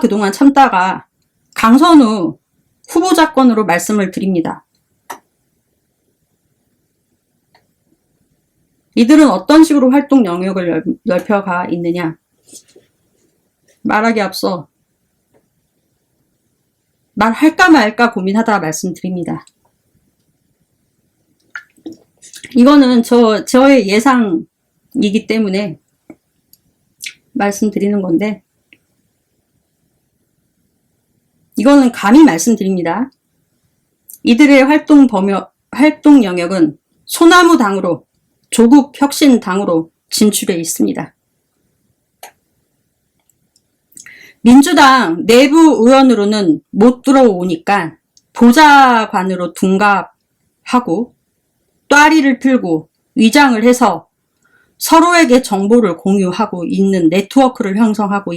그동안 참다가 강선우 후보자권으로 말씀을 드립니다. 이들은 어떤 식으로 활동 영역을 넓혀가 있느냐. 말하기 앞서 말할까 말까 고민하다가 말씀드립니다. 이거는 저의 예상이기 때문에 말씀드리는 건데, 이거는 감히 말씀드립니다. 이들의 활동 영역은 소나무당으로, 조국혁신당으로 진출해 있습니다. 민주당 내부 의원으로는 못 들어오니까 보좌관으로 둔갑하고 또아리를 틀고 위장을 해서 서로에게 정보를 공유하고 있는 네트워크를 형성하고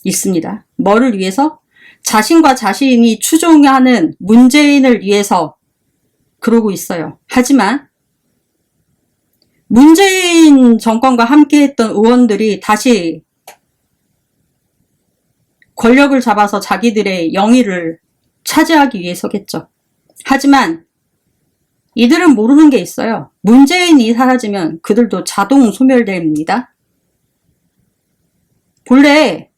있습니다. 뭐를 위해서? 자신과 자신이 추종하는 문재인을 위해서 그러고 있어요. 하지만 문재인 정권과 함께했던 의원들이 다시 권력을 잡아서 자기들의 영위를 차지하기 위해서겠죠. 하지만 이들은 모르는 게 있어요. 문재인이 사라지면 그들도 자동 소멸됩니다. 본래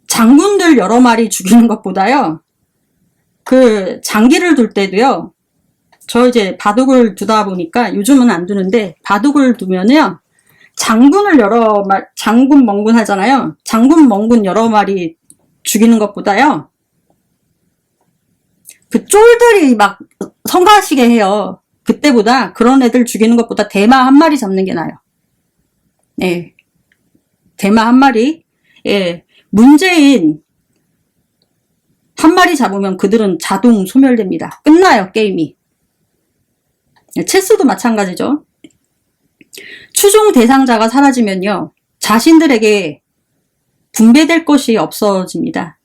장군들 여러 마리 죽이는 것보다요, 그 장기를 둘 때도요, 저 이제 바둑을 두다 보니까 요즘은 안 두는데, 바둑을 두면요, 장군 멍군 하잖아요. 장군 멍군 여러 마리 죽이는 것보다요, 그 쫄들이 막 성가시게 해요. 그때보다, 그런 애들 죽이는 것보다 대마 한 마리 잡는 게 나아요. 예. 대마 한 마리. 예. 문재인 한 마리 잡으면 그들은 자동 소멸됩니다. 끝나요, 게임이. 체스도 마찬가지죠. 추종 대상자가 사라지면요, 자신들에게 분배될 것이 없어집니다.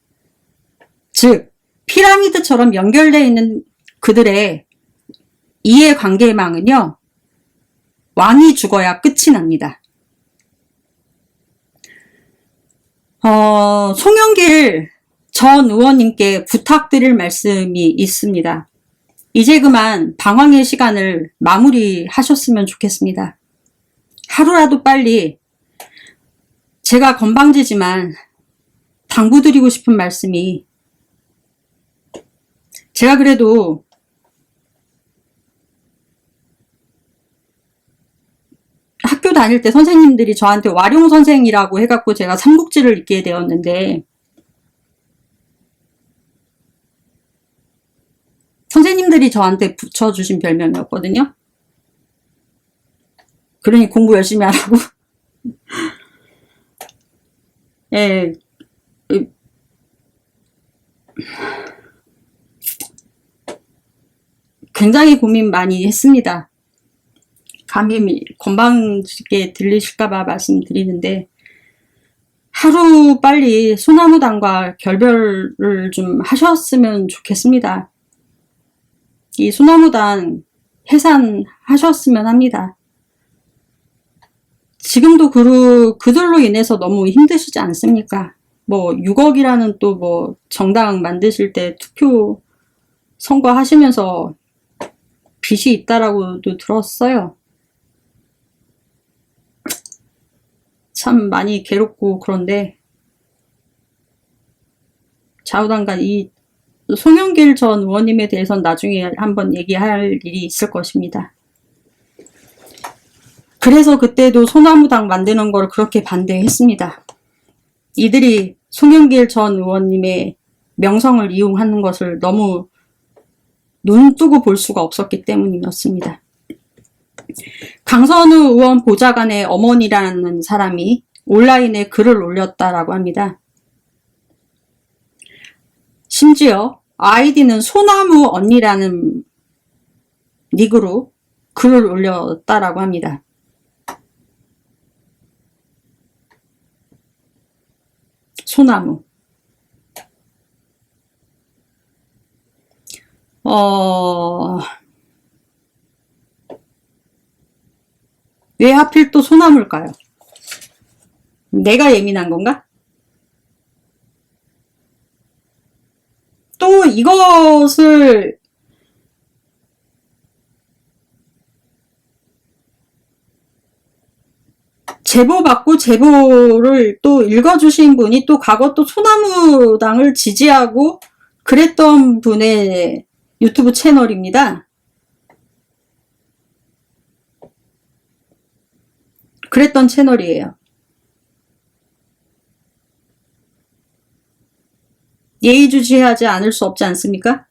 즉, 피라미드처럼 연결되어 있는 그들의 이해관계망은요, 왕이 죽어야 끝이 납니다. 송영길 전 의원님께 부탁드릴 말씀이 있습니다. 이제 그만 방황의 시간을 마무리하셨으면 좋겠습니다. 하루라도 빨리, 제가 건방지지만 당부드리고 싶은 말씀이, 제가 그래도 학교 다닐 때 선생님들이 저한테 와룡 선생이라고 해갖고 제가 삼국지를 읽게 되었는데, 선생님들이 저한테 붙여주신 별명이었거든요. 그러니 공부 열심히 하라고. 예, 굉장히 고민 많이 했습니다. 감히 건방지게 들리실까봐 말씀드리는데, 하루 빨리 소나무당과 결별을 좀 하셨으면 좋겠습니다. 이 소나무당 해산하셨으면 합니다. 지금도 그들로 인해서 너무 힘드시지 않습니까? 뭐 6억이라는 또 뭐 정당 만드실 때 투표 선거하시면서 빚이 있다라고도 들었어요. 참 많이 괴롭고 그런데, 좌우당간 이 송영길 전 의원님에 대해서는 나중에 한번 얘기할 일이 있을 것입니다. 그래서 그때도 소나무당 만드는 걸 그렇게 반대했습니다. 이들이 송영길 전 의원님의 명성을 이용하는 것을 너무 눈 뜨고 볼 수가 없었기 때문이었습니다. 강선우 의원 보좌관의 어머니라는 사람이 온라인에 글을 올렸다라고 합니다. 심지어 아이디는 소나무 언니라는 닉으로 글을 올렸다라고 합니다. 소나무. 왜 하필 또 소나무일까요? 내가 예민한 건가? 또 이것을 제보받고 제보를 또 읽어주신 분이 또 과거 또 소나무당을 지지하고 그랬던 분의 유튜브 채널입니다. 그랬던 채널이에요. 예의주시하지 않을 수 없지 않습니까?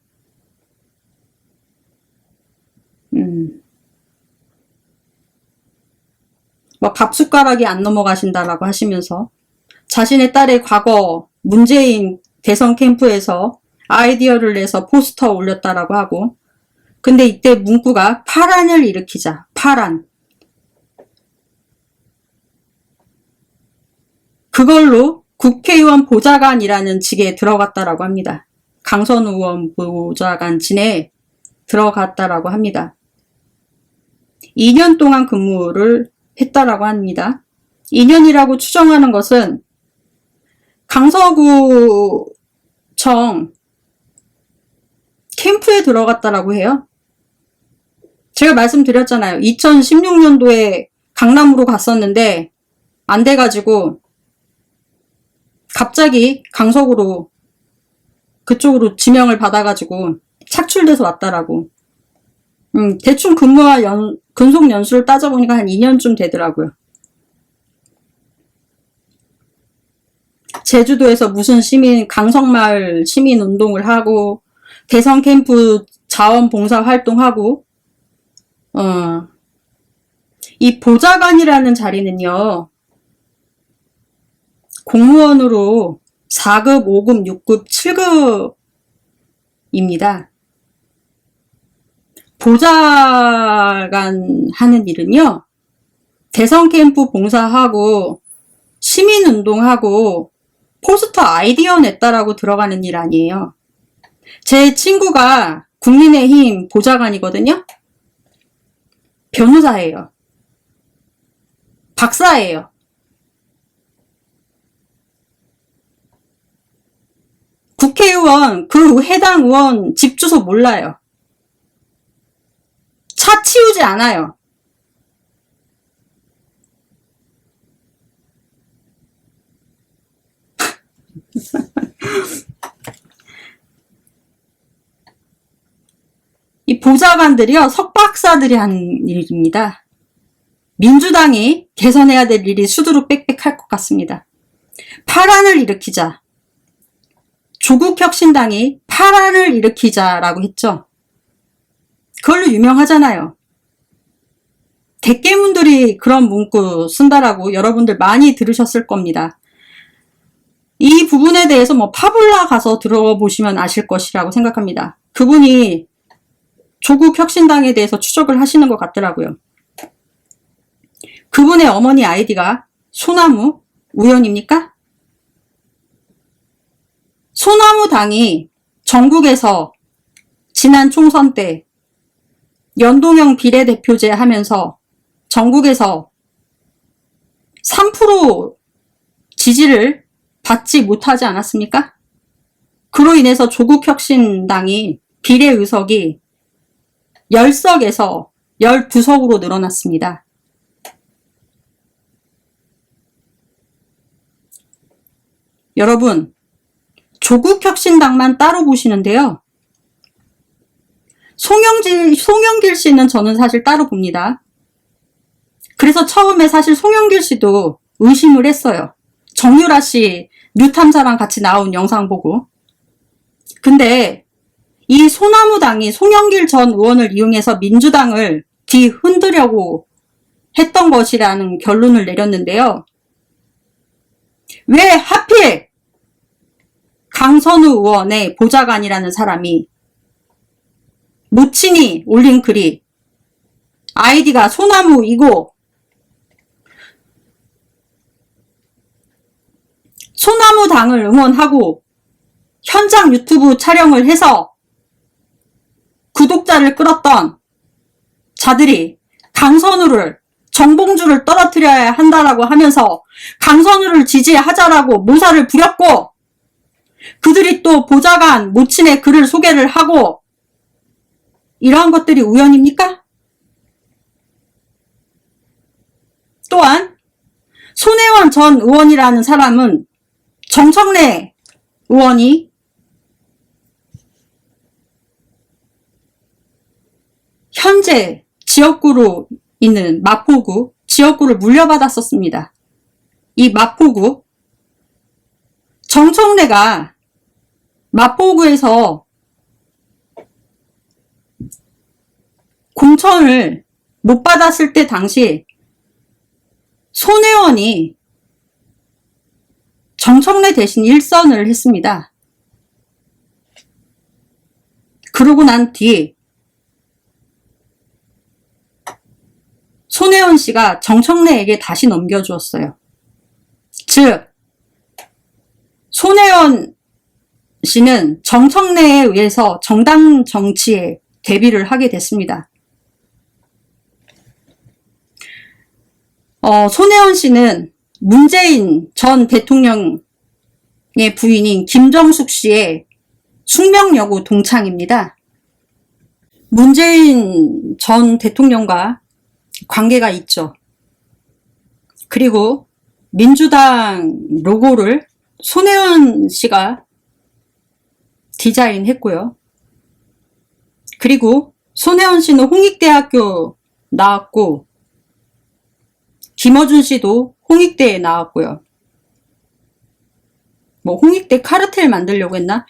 뭐 밥숟가락이 안 넘어가신다라고 하시면서 자신의 딸의 과거 문재인 대선 캠프에서 아이디어를 내서 포스터 올렸다라고 하고, 근데 이때 문구가 파란을 일으키자. 파란. 그걸로 국회의원 보좌관이라는 직에 들어갔다라고 합니다. 강선우 의원 보좌관 진에 들어갔다라고 합니다. 2년 동안 근무를 했다라고 합니다. 2년이라고 추정하는 것은 강서구청 캠프에 들어갔다라고 해요. 제가 말씀드렸잖아요. 2016년도에 강남으로 갔었는데 안 돼가지고 갑자기 강서구로 그쪽으로 지명을 받아가지고 착출돼서 왔다라고. 대충 근무와 근속 연수를 따져보니까 한 2년쯤 되더라고요. 제주도에서 무슨 강성마을 시민 운동을 하고, 대선 캠프 자원봉사 활동하고, 이 보좌관이라는 자리는요, 공무원으로 4급, 5급, 6급, 7급입니다. 보좌관 하는 일은요, 대선 캠프 봉사하고, 시민운동하고, 포스터 아이디어 냈다라고 들어가는 일 아니에요. 제 친구가 국민의힘 보좌관이거든요. 변호사예요. 박사예요. 국회의원, 그 해당 의원 집 주소 몰라요. 차 치우지 않아요. 이 보좌관들이요, 석박사들이 한 일입니다. 민주당이 개선해야 될 일이 수두룩 빽빽할 것 같습니다. 파란을 일으키자. 조국혁신당이 파란을 일으키자라고 했죠. 그걸로 유명하잖아요. 대깨문들이 그런 문구 쓴다라고 여러분들 많이 들으셨을 겁니다. 이 부분에 대해서 뭐 파블라 가서 들어보시면 아실 것이라고 생각합니다. 그분이 조국혁신당에 대해서 추적을 하시는 것 같더라고요. 그분의 어머니 아이디가 소나무 우연입니까? 소나무당이 전국에서 지난 총선 때 연동형 비례대표제 하면서 전국에서 3% 지지를 받지 못하지 않았습니까? 그로 인해서 조국혁신당이 비례의석이 10석에서 12석으로 늘어났습니다. 여러분, 조국혁신당만 따로 보시는데요. 송영길 씨는 저는 사실 따로 봅니다. 그래서 처음에 사실 송영길 씨도 의심을 했어요. 정유라 씨 뉴탐사랑 같이 나온 영상 보고. 근데 이 소나무당이 송영길 전 의원을 이용해서 민주당을 뒤흔들려고 했던 것이라는 결론을 내렸는데요. 왜 하필 강선우 의원의 보좌관이라는 사람이 모친이 올린 글이 아이디가 소나무이고 소나무당을 응원하고 현장 유튜브 촬영을 해서 구독자를 끌었던 자들이 강선우를 정봉주를 떨어뜨려야 한다라고 하면서 강선우를 지지하자라고 모사를 부렸고 그들이 또 보좌관 모친의 글을 소개를 하고 이러한 것들이 우연입니까? 또한 손혜원 전 의원이라는 사람은 정청래 의원이 현재 지역구로 있는 마포구 지역구를 물려받았었습니다. 이 마포구 정청래가 마포구에서 공천을 못 받았을 때 당시 손혜원이 정청래 대신 1선을 했습니다. 그러고 난 뒤 손혜원 씨가 정청래에게 다시 넘겨주었어요. 즉 손혜원 씨는 정청래에 의해서 정당 정치에 데뷔를 하게 됐습니다. 손혜원 씨는 문재인 전 대통령의 부인인 김정숙 씨의 숙명여고 동창입니다. 문재인 전 대통령과 관계가 있죠. 그리고 민주당 로고를 손혜원 씨가 디자인했고요. 그리고 손혜원 씨는 홍익대학교 나왔고 김어준 씨도 홍익대에 나왔고요. 뭐 홍익대 카르텔 만들려고 했나?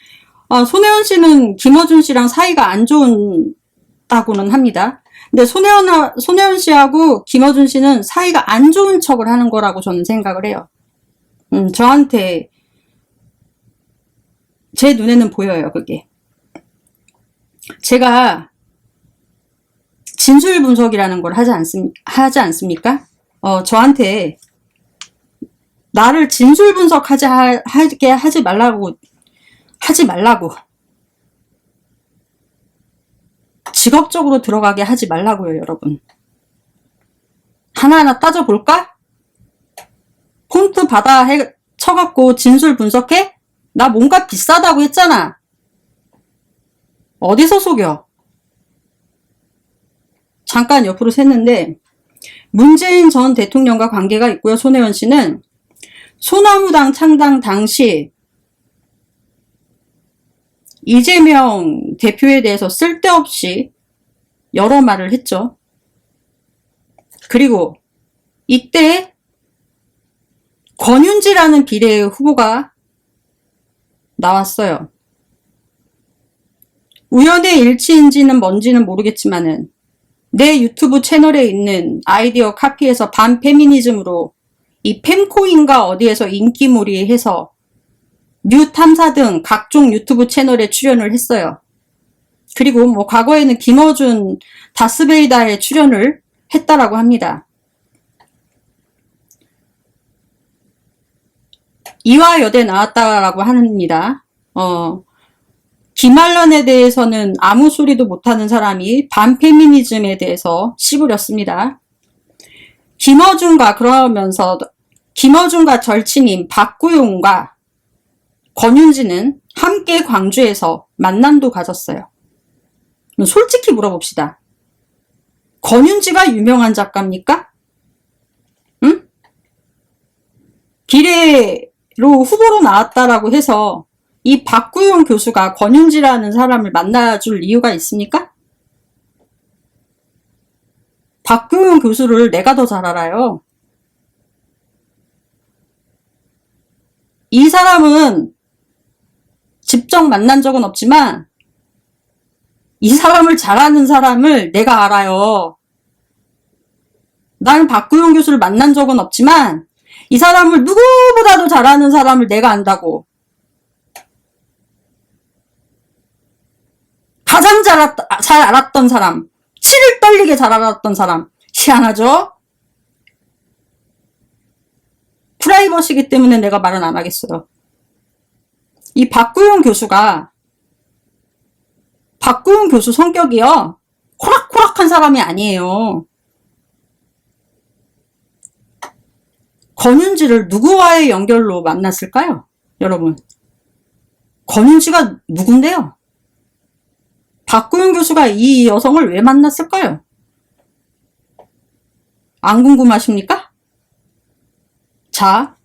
손혜원 씨는 김어준 씨랑 사이가 안 좋다고는 합니다. 근데 손혜원 씨하고 김어준 씨는 사이가 안 좋은 척을 하는 거라고 저는 생각을 해요. 저한테 제 눈에는 보여요, 그게. 제가 진술 분석이라는 걸 하지 않습니까? 저한테 나를 진술 분석하게 하지 말라고 직업적으로 들어가게 하지 말라고요, 여러분. 하나하나 따져볼까? 폰트 받아 쳐갖고 진술 분석해? 나 뭔가 비싸다고 했잖아. 어디서 속여? 잠깐 옆으로 샜는데 문재인 전 대통령과 관계가 있고요. 손혜원 씨는 소나무당 창당 당시 이재명 대표에 대해서 쓸데없이 여러 말을 했죠. 그리고 이때 권윤지라는 비례 후보가 나왔어요. 우연의 일치인지는 뭔지는 모르겠지만은 내 유튜브 채널에 있는 아이디어 카피해서 반페미니즘으로 이 fem코인가 어디에서 인기몰이 해서 뉴탐사 등 각종 유튜브 채널에 출연을 했어요. 그리고 뭐 과거에는 김어준 다스베이다에 출연을 했다라고 합니다. 이화여대 나왔다라고 합니다. 김알란에 대해서는 아무 소리도 못하는 사람이 반페미니즘에 대해서 씨부렸습니다. 김어준과 절친인 박구용과 권윤지는 함께 광주에서 만남도 가졌어요. 솔직히 물어봅시다. 권윤지가 유명한 작가입니까? 응? 비례로 후보로 나왔다라고 해서 이 박구용 교수가 권윤지라는 사람을 만나줄 이유가 있습니까? 박구용 교수를 내가 더 잘 알아요. 이 사람은 직접 만난 적은 없지만 이 사람을 잘 아는 사람을 내가 알아요. 나는 박구용 교수를 만난 적은 없지만 이 사람을 누구보다도 잘 아는 사람을 내가 안다고. 가장 잘 알았던 사람, 치를 떨리게 잘 알았던 사람. 희한하죠? 프라이버시기 때문에 내가 말은 안 하겠어요. 이 박구용 교수 성격이요. 호락호락한 사람이 아니에요. 권윤지를 누구와의 연결로 만났을까요? 여러분. 권윤지가 누군데요? 박구용 교수가 이 여성을 왜 만났을까요? 안 궁금하십니까? 자,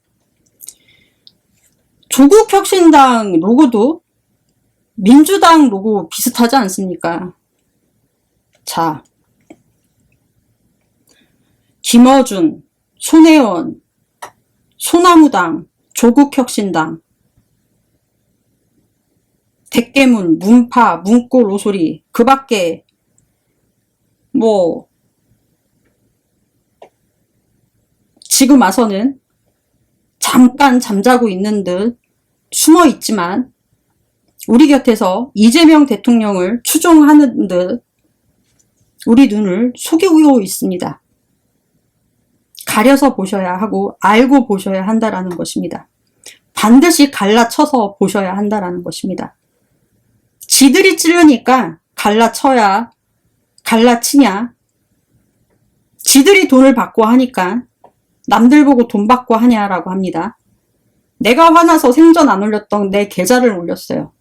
조국혁신당 로고도 민주당 로고 비슷하지 않습니까? 자, 김어준, 손혜원, 소나무당, 조국혁신당, 대깨문, 문파, 문고, 로소리, 그 밖에 뭐 지금 와서는 잠깐 잠자고 있는 듯 숨어 있지만 우리 곁에서 이재명 대통령을 추종하는 듯 우리 눈을 속이고 있습니다. 가려서 보셔야 하고 알고 보셔야 한다라는 것입니다. 반드시 갈라쳐서 보셔야 한다라는 것입니다. 지들이 찌르니까 갈라치냐, 지들이 돈을 받고 하니까 남들 보고 돈 받고 하냐라고 합니다. 내가 화나서 생전 안 올렸던 내 계좌를 올렸어요.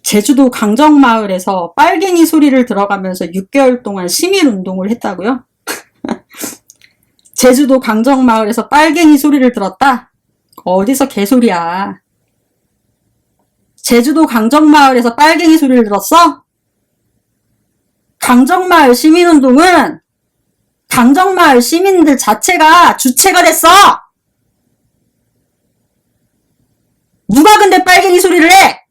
제주도 강정마을에서 빨갱이 소리를 들어가면서 6개월 동안 시민운동을 했다고요? 제주도 강정마을에서 빨갱이 소리를 들었다? 어디서 개소리야. 제주도 강정마을에서 빨갱이 소리를 들었어? 강정마을 시민운동은 강정마을 시민들 자체가 주체가 됐어! 누가 근데 빨갱이 소리를 해?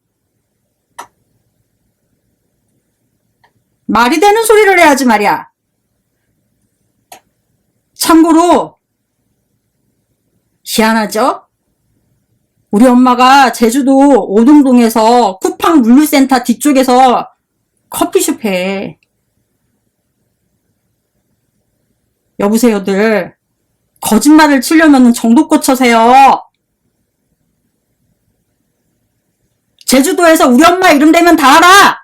말이 되는 소리를 해야지 말이야. 참고로 희한하죠? 우리 엄마가 제주도 오동동에서 쿠팡 물류센터 뒤쪽에서 커피숍 해. 여보세요들. 거짓말을 치려면 정도껏 쳐세요. 제주도에서 우리 엄마 이름 대면 다 알아.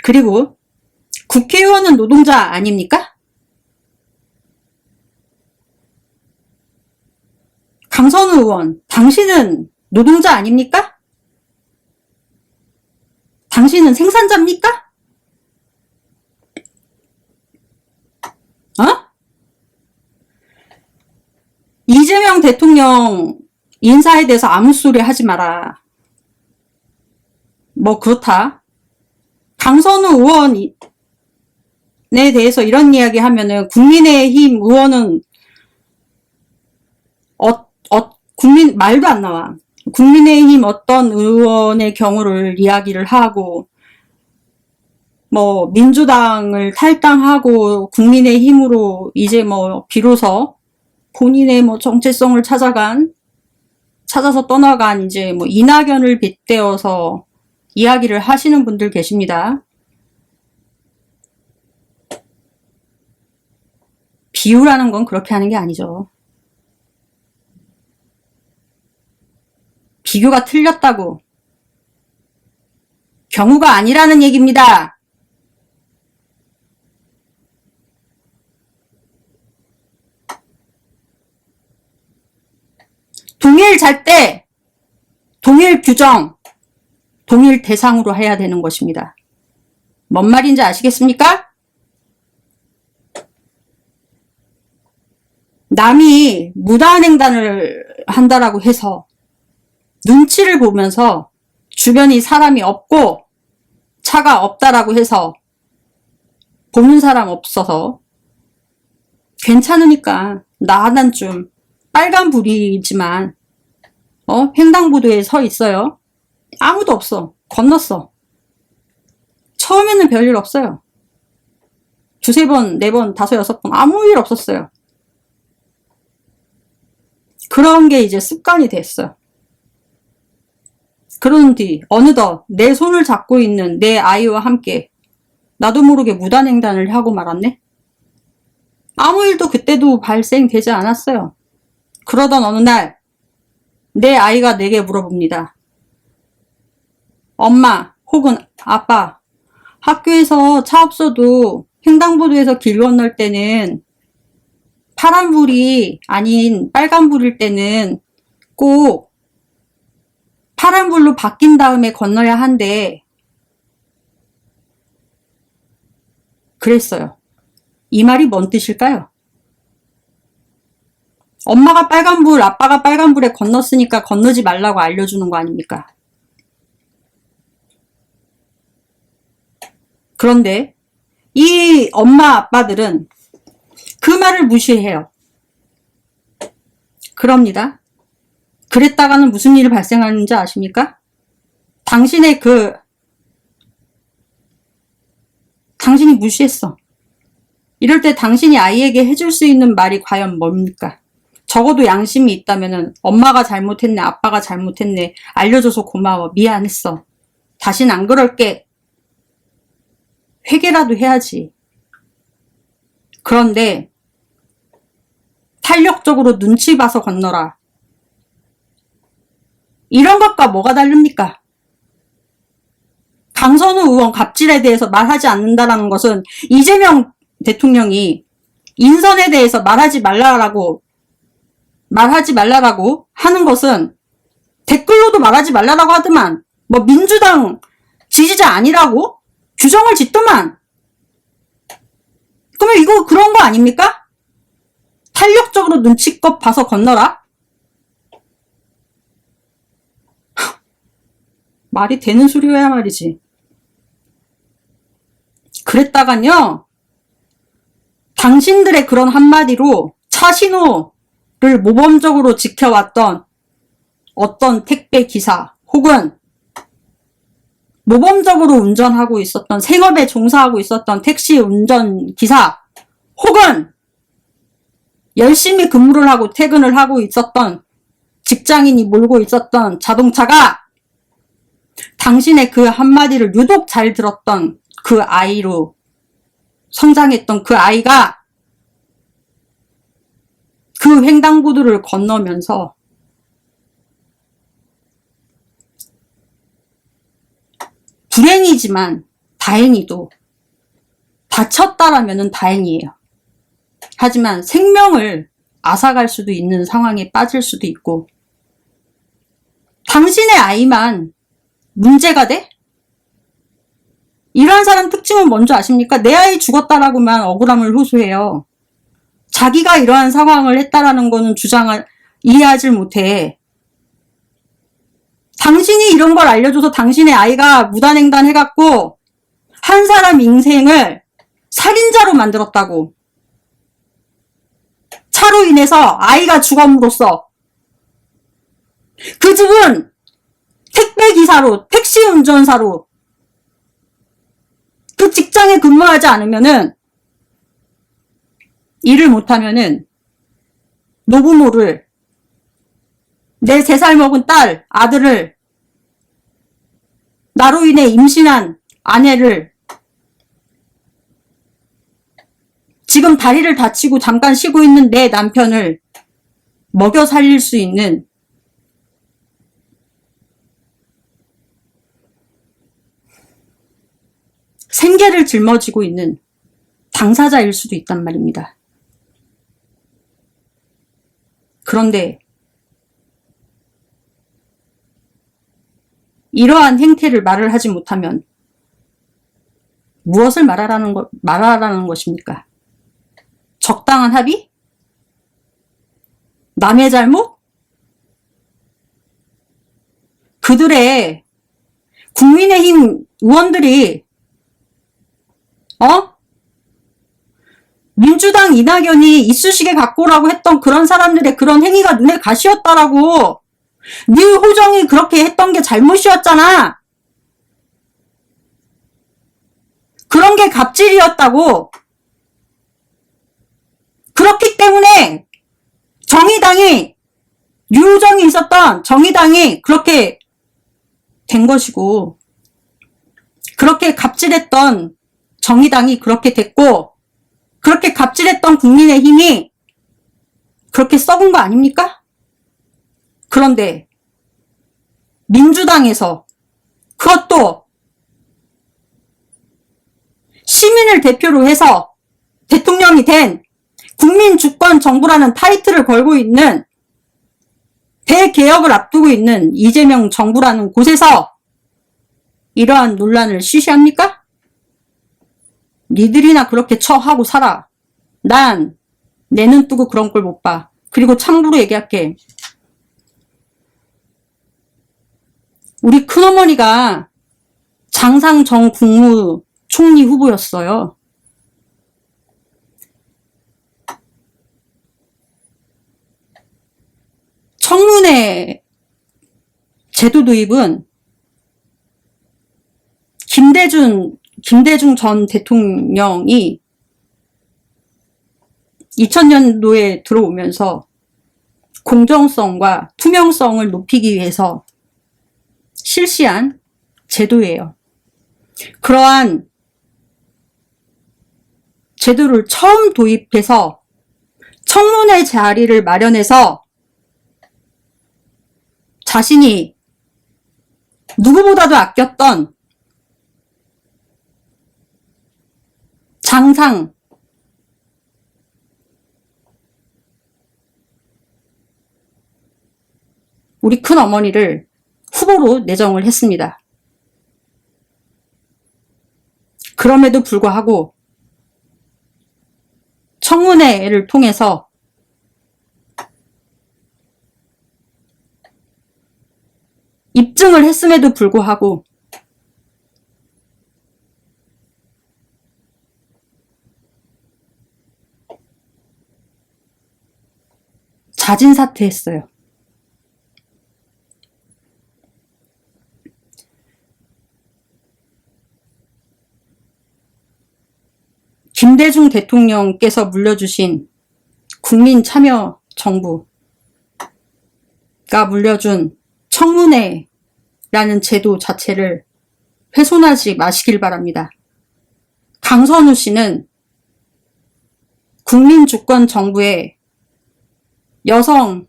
그리고 국회의원은 노동자 아닙니까? 강선우 의원, 당신은 노동자 아닙니까? 당신은 생산자입니까? 어? 이재명 대통령 인사에 대해서 아무 소리 하지 마라. 뭐 그렇다. 강선우 의원에 대해서 이런 이야기 하면은 국민의힘 의원은 말도 안 나와. 국민의힘 어떤 의원의 경우를 이야기를 하고 뭐 민주당을 탈당하고 국민의힘으로 이제 뭐 비로소 본인의 뭐 정체성을 찾아서 떠나간 이제 뭐 이낙연을 빗대어서 이야기를 하시는 분들 계십니다. 비유라는 건 그렇게 하는 게 아니죠. 비교가 틀렸다고. 경우가 아니라는 얘기입니다. 동일 잣대, 동일 규정, 동일 대상으로 해야 되는 것입니다. 뭔 말인지 아시겠습니까? 남이 무단횡단을 한다라고 해서 눈치를 보면서 주변이 사람이 없고 차가 없다라고 해서 보는 사람 없어서 괜찮으니까 난 좀 빨간불이지만 횡단보도에 서 있어요. 아무도 없어. 건넜어. 처음에는 별일 없어요. 두세 번, 네 번, 다섯, 여섯 번 아무 일 없었어요. 그런 게 이제 습관이 됐어. 그런 뒤 어느덧 내 손을 잡고 있는 내 아이와 함께 나도 모르게 무단횡단을 하고 말았네. 아무 일도 그때도 발생되지 않았어요. 그러던 어느 날 내 아이가 내게 물어봅니다. 엄마 혹은 아빠, 학교에서 차 없어도 횡단보도에서 길 건널 때는 파란불이 아닌 빨간불일 때는 꼭 파란불로 바뀐 다음에 건너야 한대. 그랬어요. 이 말이 뭔 뜻일까요? 엄마가 빨간불, 아빠가 빨간불에 건넜으니까 건너지 말라고 알려주는 거 아닙니까? 그런데 이 엄마, 아빠들은 그 말을 무시해요. 그럽니다. 그랬다가는 무슨 일이 발생하는지 아십니까? 당신이 무시했어. 이럴 때 당신이 아이에게 해줄 수 있는 말이 과연 뭡니까? 적어도 양심이 있다면은 엄마가 잘못했네, 아빠가 잘못했네, 알려줘서 고마워, 미안했어, 다신 안 그럴게, 회개라도 해야지. 그런데 탄력적으로 눈치 봐서 건너라. 이런 것과 뭐가 다릅니까? 강선우 의원 갑질에 대해서 말하지 않는다라는 것은 이재명 대통령이 인선에 대해서 말하지 말라라고 하는 것은 댓글로도 말하지 말라라고 하더만, 뭐 민주당 지지자 아니라고 규정을 짓더만. 그러면 이거 그런 거 아닙니까? 탄력적으로 눈치껏 봐서 건너라? 말이 되는 소리여야 말이지. 그랬다간요, 당신들의 그런 한마디로 차 신호를 모범적으로 지켜왔던 어떤 택배 기사 혹은 모범적으로 운전하고 있었던, 생업에 종사하고 있었던 택시 운전기사 혹은 열심히 근무를 하고 퇴근을 하고 있었던 직장인이 몰고 있었던 자동차가 당신의 그 한마디를 유독 잘 들었던 그 아이로 성장했던 그 아이가 그 횡단보도를 건너면서 불행이지만 다행히도 다쳤다라면은 다행이에요. 하지만 생명을 앗아갈 수도 있는 상황에 빠질 수도 있고, 당신의 아이만 문제가 돼? 이러한 사람 특징은 뭔지 아십니까? 내 아이 죽었다라고만 억울함을 호소해요. 자기가 이러한 상황을 했다라는 거는 이해하지 못해. 당신이 이런 걸 알려줘서 당신의 아이가 무단횡단 해갖고 한 사람 인생을 살인자로 만들었다고. 차로 인해서 아이가 죽음으로써 그 집은 택배기사로, 택시 운전사로 그 직장에 근무하지 않으면은, 일을 못하면은 노부모를, 내 3살 먹은 딸, 아들을, 나로 인해 임신한 아내를, 지금 다리를 다치고 잠깐 쉬고 있는 내 남편을 먹여 살릴 수 있는 생계를 짊어지고 있는 당사자일 수도 있단 말입니다. 그런데 이러한 행태를 말을 하지 못하면 무엇을 말하라는 것입니까? 적당한 합의? 남의 잘못? 그들의 국민의힘 의원들이 민주당 이낙연이 이쑤시개 갖고 오라고 했던 그런 사람들의 그런 행위가 눈에 가시였다라고. 네 호정이 그렇게 했던 게 잘못이었잖아. 그런 게 갑질이었다고. 그렇기 때문에 정의당이, 류호정이 있었던 정의당이 그렇게 된 것이고, 그렇게 갑질했던 정의당이 그렇게 됐고, 그렇게 갑질했던 국민의힘이 그렇게 썩은 거 아닙니까? 그런데 민주당에서, 그것도 시민을 대표로 해서 대통령이 된 국민주권정부라는 타이틀을 걸고 있는, 대개혁을 앞두고 있는 이재명 정부라는 곳에서 이러한 논란을 쉬쉬합니까? 니들이나 그렇게 처하고 살아. 난 내 눈 뜨고 그런 걸 못 봐. 그리고 참고로 얘기할게. 우리 큰어머니가 장상정 국무총리 후보였어요. 청문회 제도 도입은 김대중 전 대통령이 2000년도에 들어오면서 공정성과 투명성을 높이기 위해서 실시한 제도예요. 그러한 제도를 처음 도입해서 청문회 자리를 마련해서 자신이 누구보다도 아꼈던 장상, 우리 큰어머니를 후보로 내정을 했습니다. 그럼에도 불구하고 청문회를 통해서 입증을 했음에도 불구하고 자진사퇴했어요. 김대중 대통령께서 물려주신 국민참여정부가 물려준 청문회라는 제도 자체를 훼손하지 마시길 바랍니다. 강선우 씨는 국민주권정부의 여성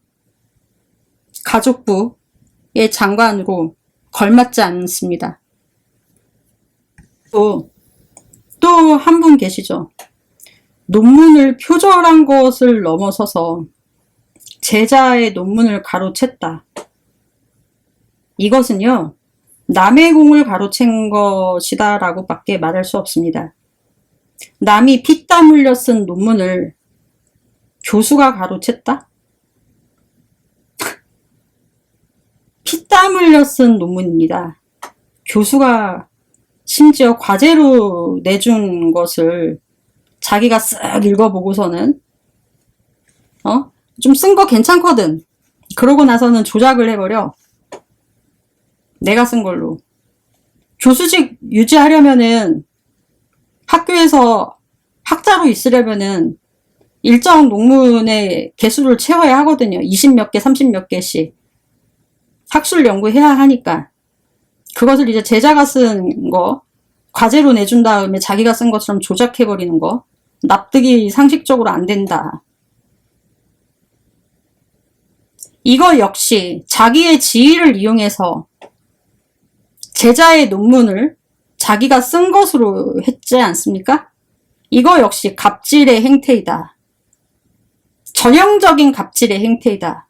가족부의 장관으로 걸맞지 않습니다. 또 한 분 계시죠. 논문을 표절한 것을 넘어서서 제자의 논문을 가로챘다. 이것은요, 남의 공을 가로챈 것이다 라고 밖에 말할 수 없습니다. 남이 피땀 흘려 쓴 논문을 교수가 가로챘다? 피땀 흘려 쓴 논문입니다. 교수가 심지어 과제로 내준 것을 자기가 쓱 읽어보고서는 좀 쓴 거 괜찮거든. 그러고 나서는 조작을 해버려. 내가 쓴 걸로. 교수직 유지하려면은 학교에서 학자로 있으려면은 일정 논문의 개수를 채워야 하거든요. 20몇 개, 30 몇 개씩. 학술 연구해야 하니까. 그것을 이제 제자가 쓴 거, 과제로 내준 다음에 자기가 쓴 것처럼 조작해버리는 거, 납득이 상식적으로 안 된다. 이거 역시 자기의 지위를 이용해서 제자의 논문을 자기가 쓴 것으로 했지 않습니까? 이거 역시 갑질의 행태이다. 전형적인 갑질의 행태이다.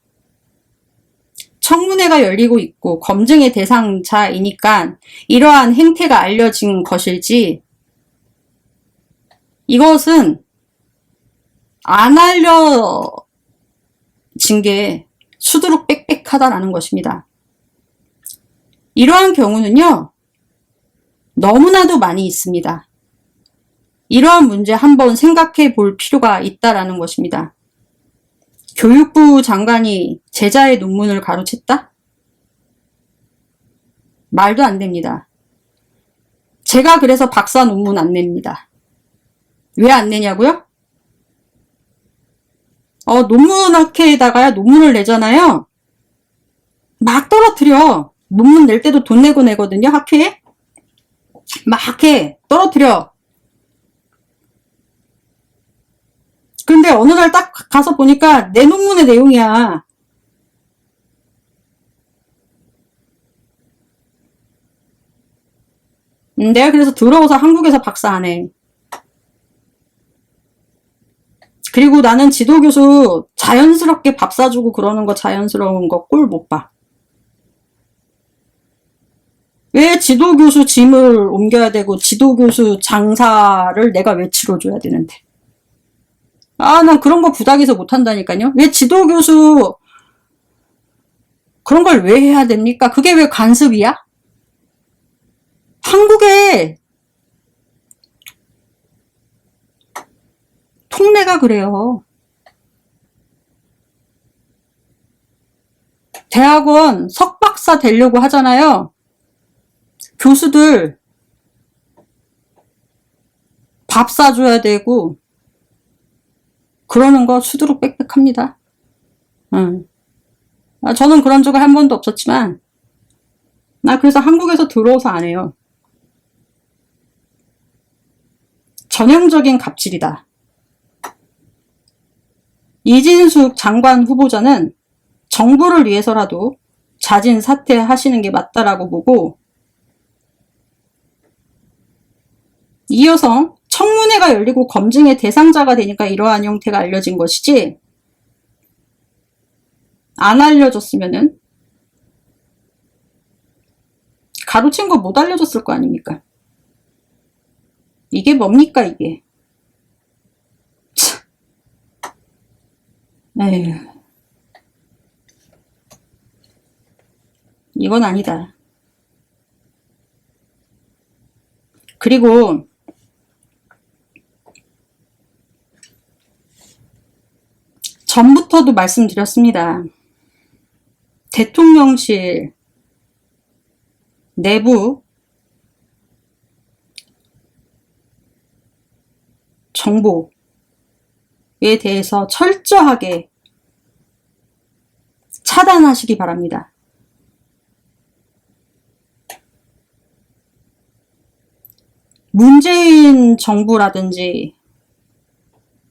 청문회가 열리고 있고 검증의 대상자이니까 이러한 행태가 알려진 것이지, 이것은 안 알려진 게 수두룩 빽빽하다라는 것입니다. 이러한 경우는요, 너무나도 많이 있습니다. 이러한 문제 한번 생각해 볼 필요가 있다라는 것입니다. 교육부 장관이 제자의 논문을 가로챘다? 말도 안 됩니다. 제가 그래서 박사 논문 안 냅니다. 왜 안 내냐고요? 논문학회에다가 논문을 내잖아요. 막 떨어뜨려. 논문 낼 때도 돈 내고 내거든요, 학회에. 막 해. 떨어뜨려. 근데 어느 날 딱 가서 보니까 내 논문의 내용이야. 내가 그래서 더러워서 한국에서 박사 안 해. 그리고 나는 지도교수 자연스럽게 밥 사주고 그러는 거, 자연스러운 거 꼴 못 봐. 왜 지도교수 짐을 옮겨야 되고 지도교수 장사를 내가 왜 치러줘야 되는데. 난 그런 거 부탁해서 못한다니까요. 왜 지도교수 그런 걸 왜 해야 됩니까? 그게 왜 관습이야? 한국에 통례가 그래요. 대학원 석박사 되려고 하잖아요. 교수들 밥 사줘야 되고 그러는 거 수두룩 빽빽합니다. 저는 그런 적은 한 번도 없었지만 나 그래서 한국에서 들어와서 안 해요. 전형적인 갑질이다. 이진숙 장관 후보자는 정부를 위해서라도 자진 사퇴하시는 게 맞다라고 보고, 이어서 청문회가 열리고 검증의 대상자가 되니까 이러한 형태가 알려진 것이지, 안 알려줬으면은 가로챈 거 못 알려줬을 거 아닙니까? 이게 뭡니까 이게? 참. 에휴. 이건 아니다. 그리고 전부터도 말씀드렸습니다. 대통령실 내부 정보에 대해서 철저하게 차단하시기 바랍니다. 문재인 정부라든지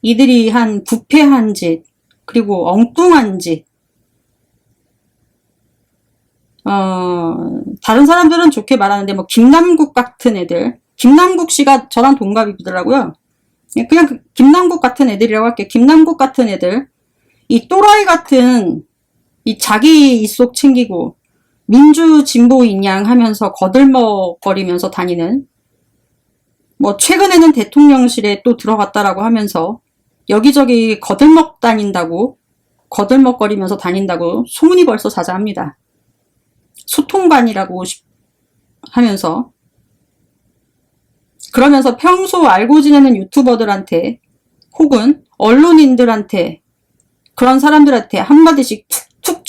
이들이 한 부패한 짓, 그리고 엉뚱한 짓, 다른 사람들은 좋게 말하는데 뭐 김남국 같은 애들, 김남국 씨가 저랑 동갑이더라고요. 그냥 김남국 같은 애들이라고 할게요. 김남국 같은 애들, 이 또라이 같은 이 자기 입속 챙기고 민주 진보인 양 하면서 거들먹거리면서 다니는, 뭐 최근에는 대통령실에 또 들어갔다라고 하면서 여기저기 거들먹거리면서 다닌다고 소문이 벌써 자자합니다. 소통관이라고 하면서, 그러면서 평소 알고 지내는 유튜버들한테 혹은 언론인들한테, 그런 사람들한테 한마디씩 툭툭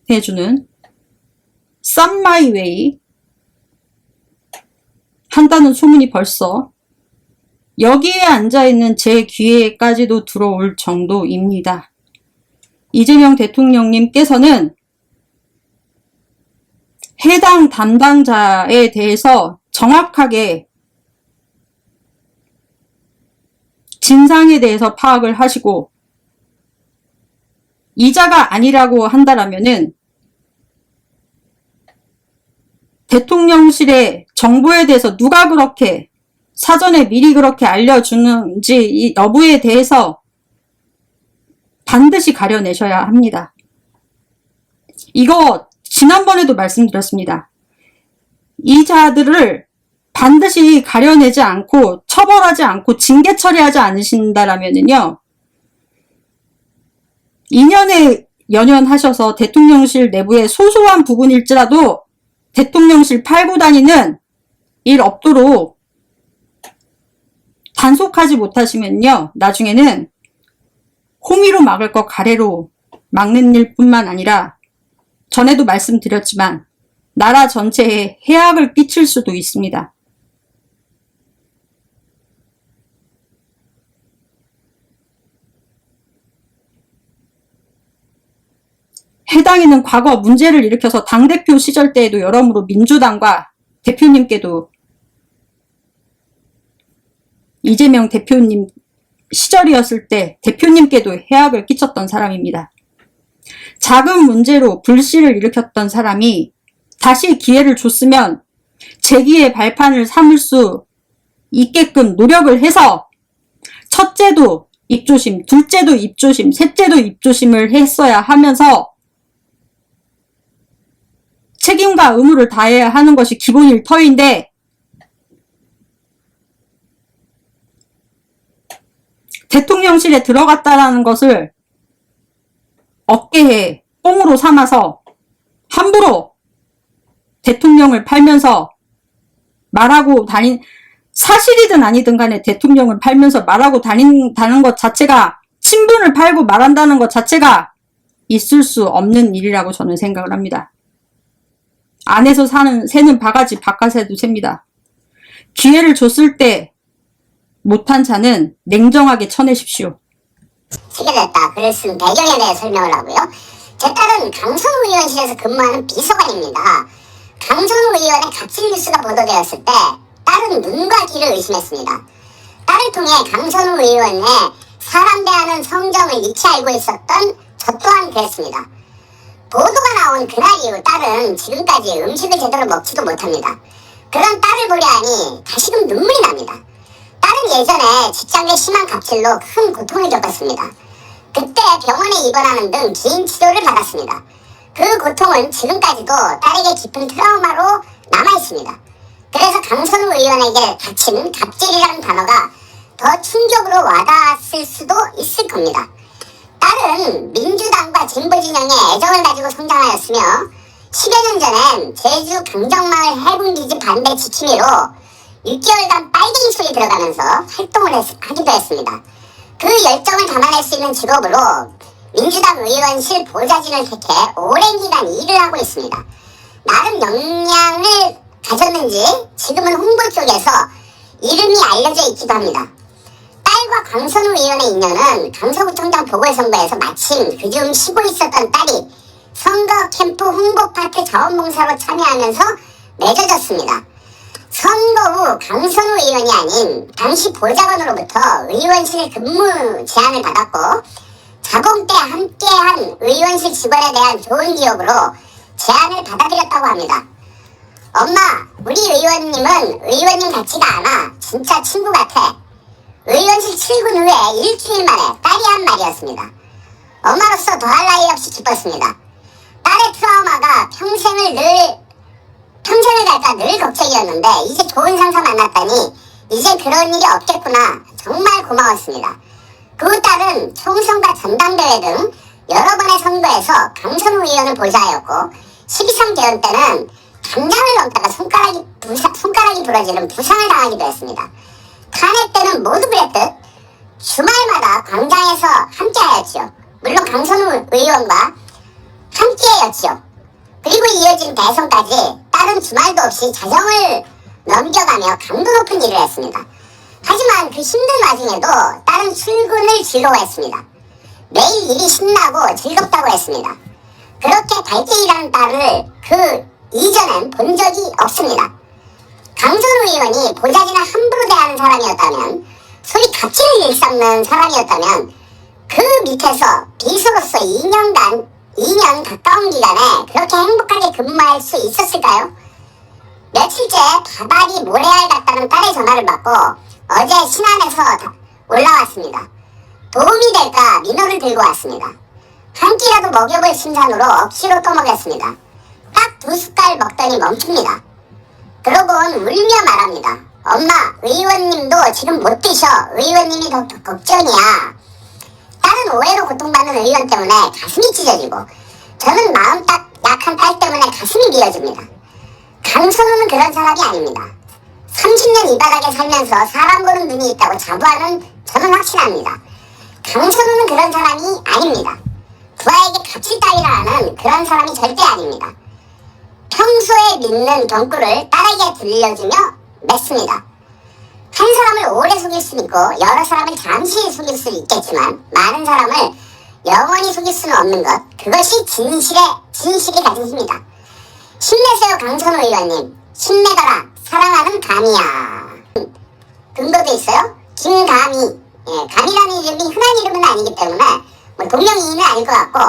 전해주는 썸 마이 웨이 한다는 소문이 벌써 여기에 앉아있는 제 귀에까지도 들어올 정도입니다. 이재명 대통령님께서는 해당 담당자에 대해서 정확하게 진상에 대해서 파악을 하시고, 이자가 아니라고 한다라면은 대통령실의 정보에 대해서 누가 그렇게 사전에 미리 그렇게 알려주는지 이 여부에 대해서 반드시 가려내셔야 합니다. 이거 지난번에도 말씀드렸습니다. 이 자들을 반드시 가려내지 않고 처벌하지 않고 징계 처리하지 않으신다라면은요, 2년에 연연하셔서 대통령실 내부의 소소한 부분일지라도 대통령실 팔고 다니는 일 없도록 단속하지 못하시면요, 나중에는 호미로 막을 거 가래로 막는 일뿐만 아니라 전에도 말씀드렸지만 나라 전체에 해악을 끼칠 수도 있습니다. 해당에는 과거 문제를 일으켜서 당대표 시절 때에도 여러모로 민주당과 대표님께도, 이재명 대표님 시절이었을 때 대표님께도 해악을 끼쳤던 사람입니다. 작은 문제로 불씨를 일으켰던 사람이 다시 기회를 줬으면 재기의 발판을 삼을 수 있게끔 노력을 해서 첫째도 입조심, 둘째도 입조심, 셋째도 입조심을 했어야 하면서 책임과 의무를 다해야 하는 것이 기본일 터인데, 대통령실에 들어갔다라는 것을 어깨에 뽕으로 삼아서 함부로 대통령을 팔면서 말하고 사실이든 아니든 간에 대통령을 팔면서 말하고 다닌다는 것 자체가, 친분을 팔고 말한다는 것 자체가 있을 수 없는 일이라고 저는 생각을 합니다. 안에서 새는 바가지 바깥에도 셉니다. 기회를 줬을 때 못한 자는 냉정하게 쳐내십시오. 체결됐다. 글을 쓴 배경에 대해 설명을 하고요. 제 딸은 강선우 의원실에서 근무하는 비서관입니다. 강선우 의원의 갑질 뉴스가 보도되었을 때 딸은 눈과 귀를 의심했습니다. 딸을 통해 강선우 의원의 사람 대하는 성정을 익히 알고 있었던 저 또한 그랬습니다. 보도가 나온 그날 이후 딸은 지금까지 음식을 제대로 먹지도 못합니다. 그런 딸을 보려 하니 다시금 눈물이 납니다. 딸은 예전에 직장 내 심한 갑질로 큰 고통을 겪었습니다. 그때 병원에 입원하는 등 긴 치료를 받았습니다. 그 고통은 지금까지도 딸에게 깊은 트라우마로 남아있습니다. 그래서 강선우 의원에게 닥친 갑질이라는 단어가 더 충격으로 와닿았을 수도 있을 겁니다. 딸은 민주당과 진보진영에 애정을 가지고 성장하였으며 10여 년 전엔 제주 강정마을 해군기지 반대 지킴이로 6개월간 빨갱이 소리 들어가면서 활동을 하기도 했습니다. 그 열정을 담아낼 수 있는 직업으로 민주당 의원실 보좌진을 택해 오랜 기간 일을 하고 있습니다. 나름 역량을 가졌는지 지금은 홍보 쪽에서 이름이 알려져 있기도 합니다. 딸과 강선우 의원의 인연은 강서구청장 보궐선거에서 마침 그중 쉬고 있었던 딸이 선거 캠프 홍보 파트 자원봉사로 참여하면서 맺어졌습니다. 선거 후 강선우 의원이 아닌 당시 보좌관으로부터 의원실 근무 제안을 받았고 자공 때 함께한 의원실 직원에 대한 좋은 기억으로 제안을 받아들였다고 합니다. 엄마, 우리 의원님은 의원님 같지가 않아. 진짜 친구 같아. 의원실 출근 후에 일주일 만에 딸이 한 말이었습니다. 엄마로서 더할 나위 없이 기뻤습니다. 딸의 트라우마가 평생을 갈까 늘 걱정이었는데 이제 좋은 상사 만났다니 이제 그런 일이 없겠구나. 정말 고마웠습니다. 그 후 딸은 총선과 전당대회 등 여러 번의 선거에서 강선우 의원을 보좌하였고 12.3 개헌 때는 담장을 넘다가 손가락이 부러지는 부상을 당하기도 했습니다. 탄핵 때는 모두 그랬듯 주말마다 광장에서 함께하였지요. 물론 강선우 의원과 함께였지요. 그리고 이어진 대선까지 딸은 주말도 없이 자정을 넘겨가며 강도 높은 일을 했습니다. 하지만 그 힘든 와중에도 딸은 출근을 즐거워했습니다. 매일 일이 신나고 즐겁다고 했습니다. 그렇게 밝게 일하는 딸을 그 이전엔 본 적이 없습니다. 강선우 의원이 보자기나 함부로 대하는 사람이었다면, 소위 갑질을 일삼는 사람이었다면 그 밑에서 비서로서 2년 가까운 기간에 그렇게 행복하게 근무할 수 있었을까요? 며칠째 바닥이 모래알 같다는 딸의 전화를 받고 어제 신안에서 올라왔습니다. 도움이 될까 민호를 들고 왔습니다. 한 끼라도 먹여볼 심산으로 억지로 떠먹였습니다. 딱 2숟갈 먹더니 멈춥니다. 그러곤 울며 말합니다. 엄마, 의원님도 지금 못 드셔. 의원님이 더 걱정이야. 딸은 오해로 고통받는 의원 때문에 가슴이 찢어지고 저는 마음 딱 약한 딸 때문에 가슴이 미어집니다. 강선우는 그런 사람이 아닙니다. 30년 이 바닥에 살면서 사람 보는 눈이 있다고 자부하는 저는 확신합니다. 강선우는 그런 사람이 아닙니다. 부하에게 갑질 따위라 하는 그런 사람이 절대 아닙니다. 평소에 믿는 경구를 딸에게 들려주며 맺습니다. 한 사람을 오래 속일 수 있고 여러 사람을 잠시 속일 수 있겠지만 많은 사람을 영원히 속일 수는 없는 것, 그것이 진실이 가진 힘이다. 힘내세요 강선우 의원님. 힘내거라. 사랑하는 감이야. 근거도 있어요. 김감이. 감이라는 이름이 흔한 이름은 아니기 때문에 뭐 동명이인은 아닐 것 같고,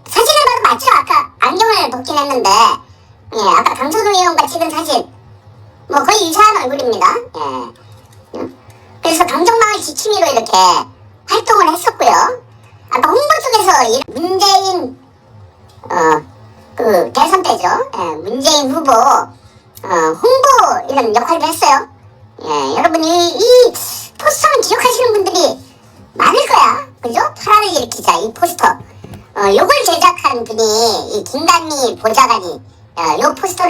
사진을 봐도 맞죠? 아까 안경을 벗긴 했는데 아까 강선우 의원과 찍은 사진 뭐 거의 유사한 얼굴입니다. 그래서 강정마을 지킴이로 이렇게 활동을 했었고요. 아까 홍보 쪽에서 문재인 그 대선 때죠. 문재인 후보 홍보 이런 역할을 했어요. 여러분 이 포스터는 기억하시는 분들이 많을 거야. 그죠? 파란을 일으키자 이 포스터. 요걸 제작한 분이 이 김단미 보좌관이 요 포스터를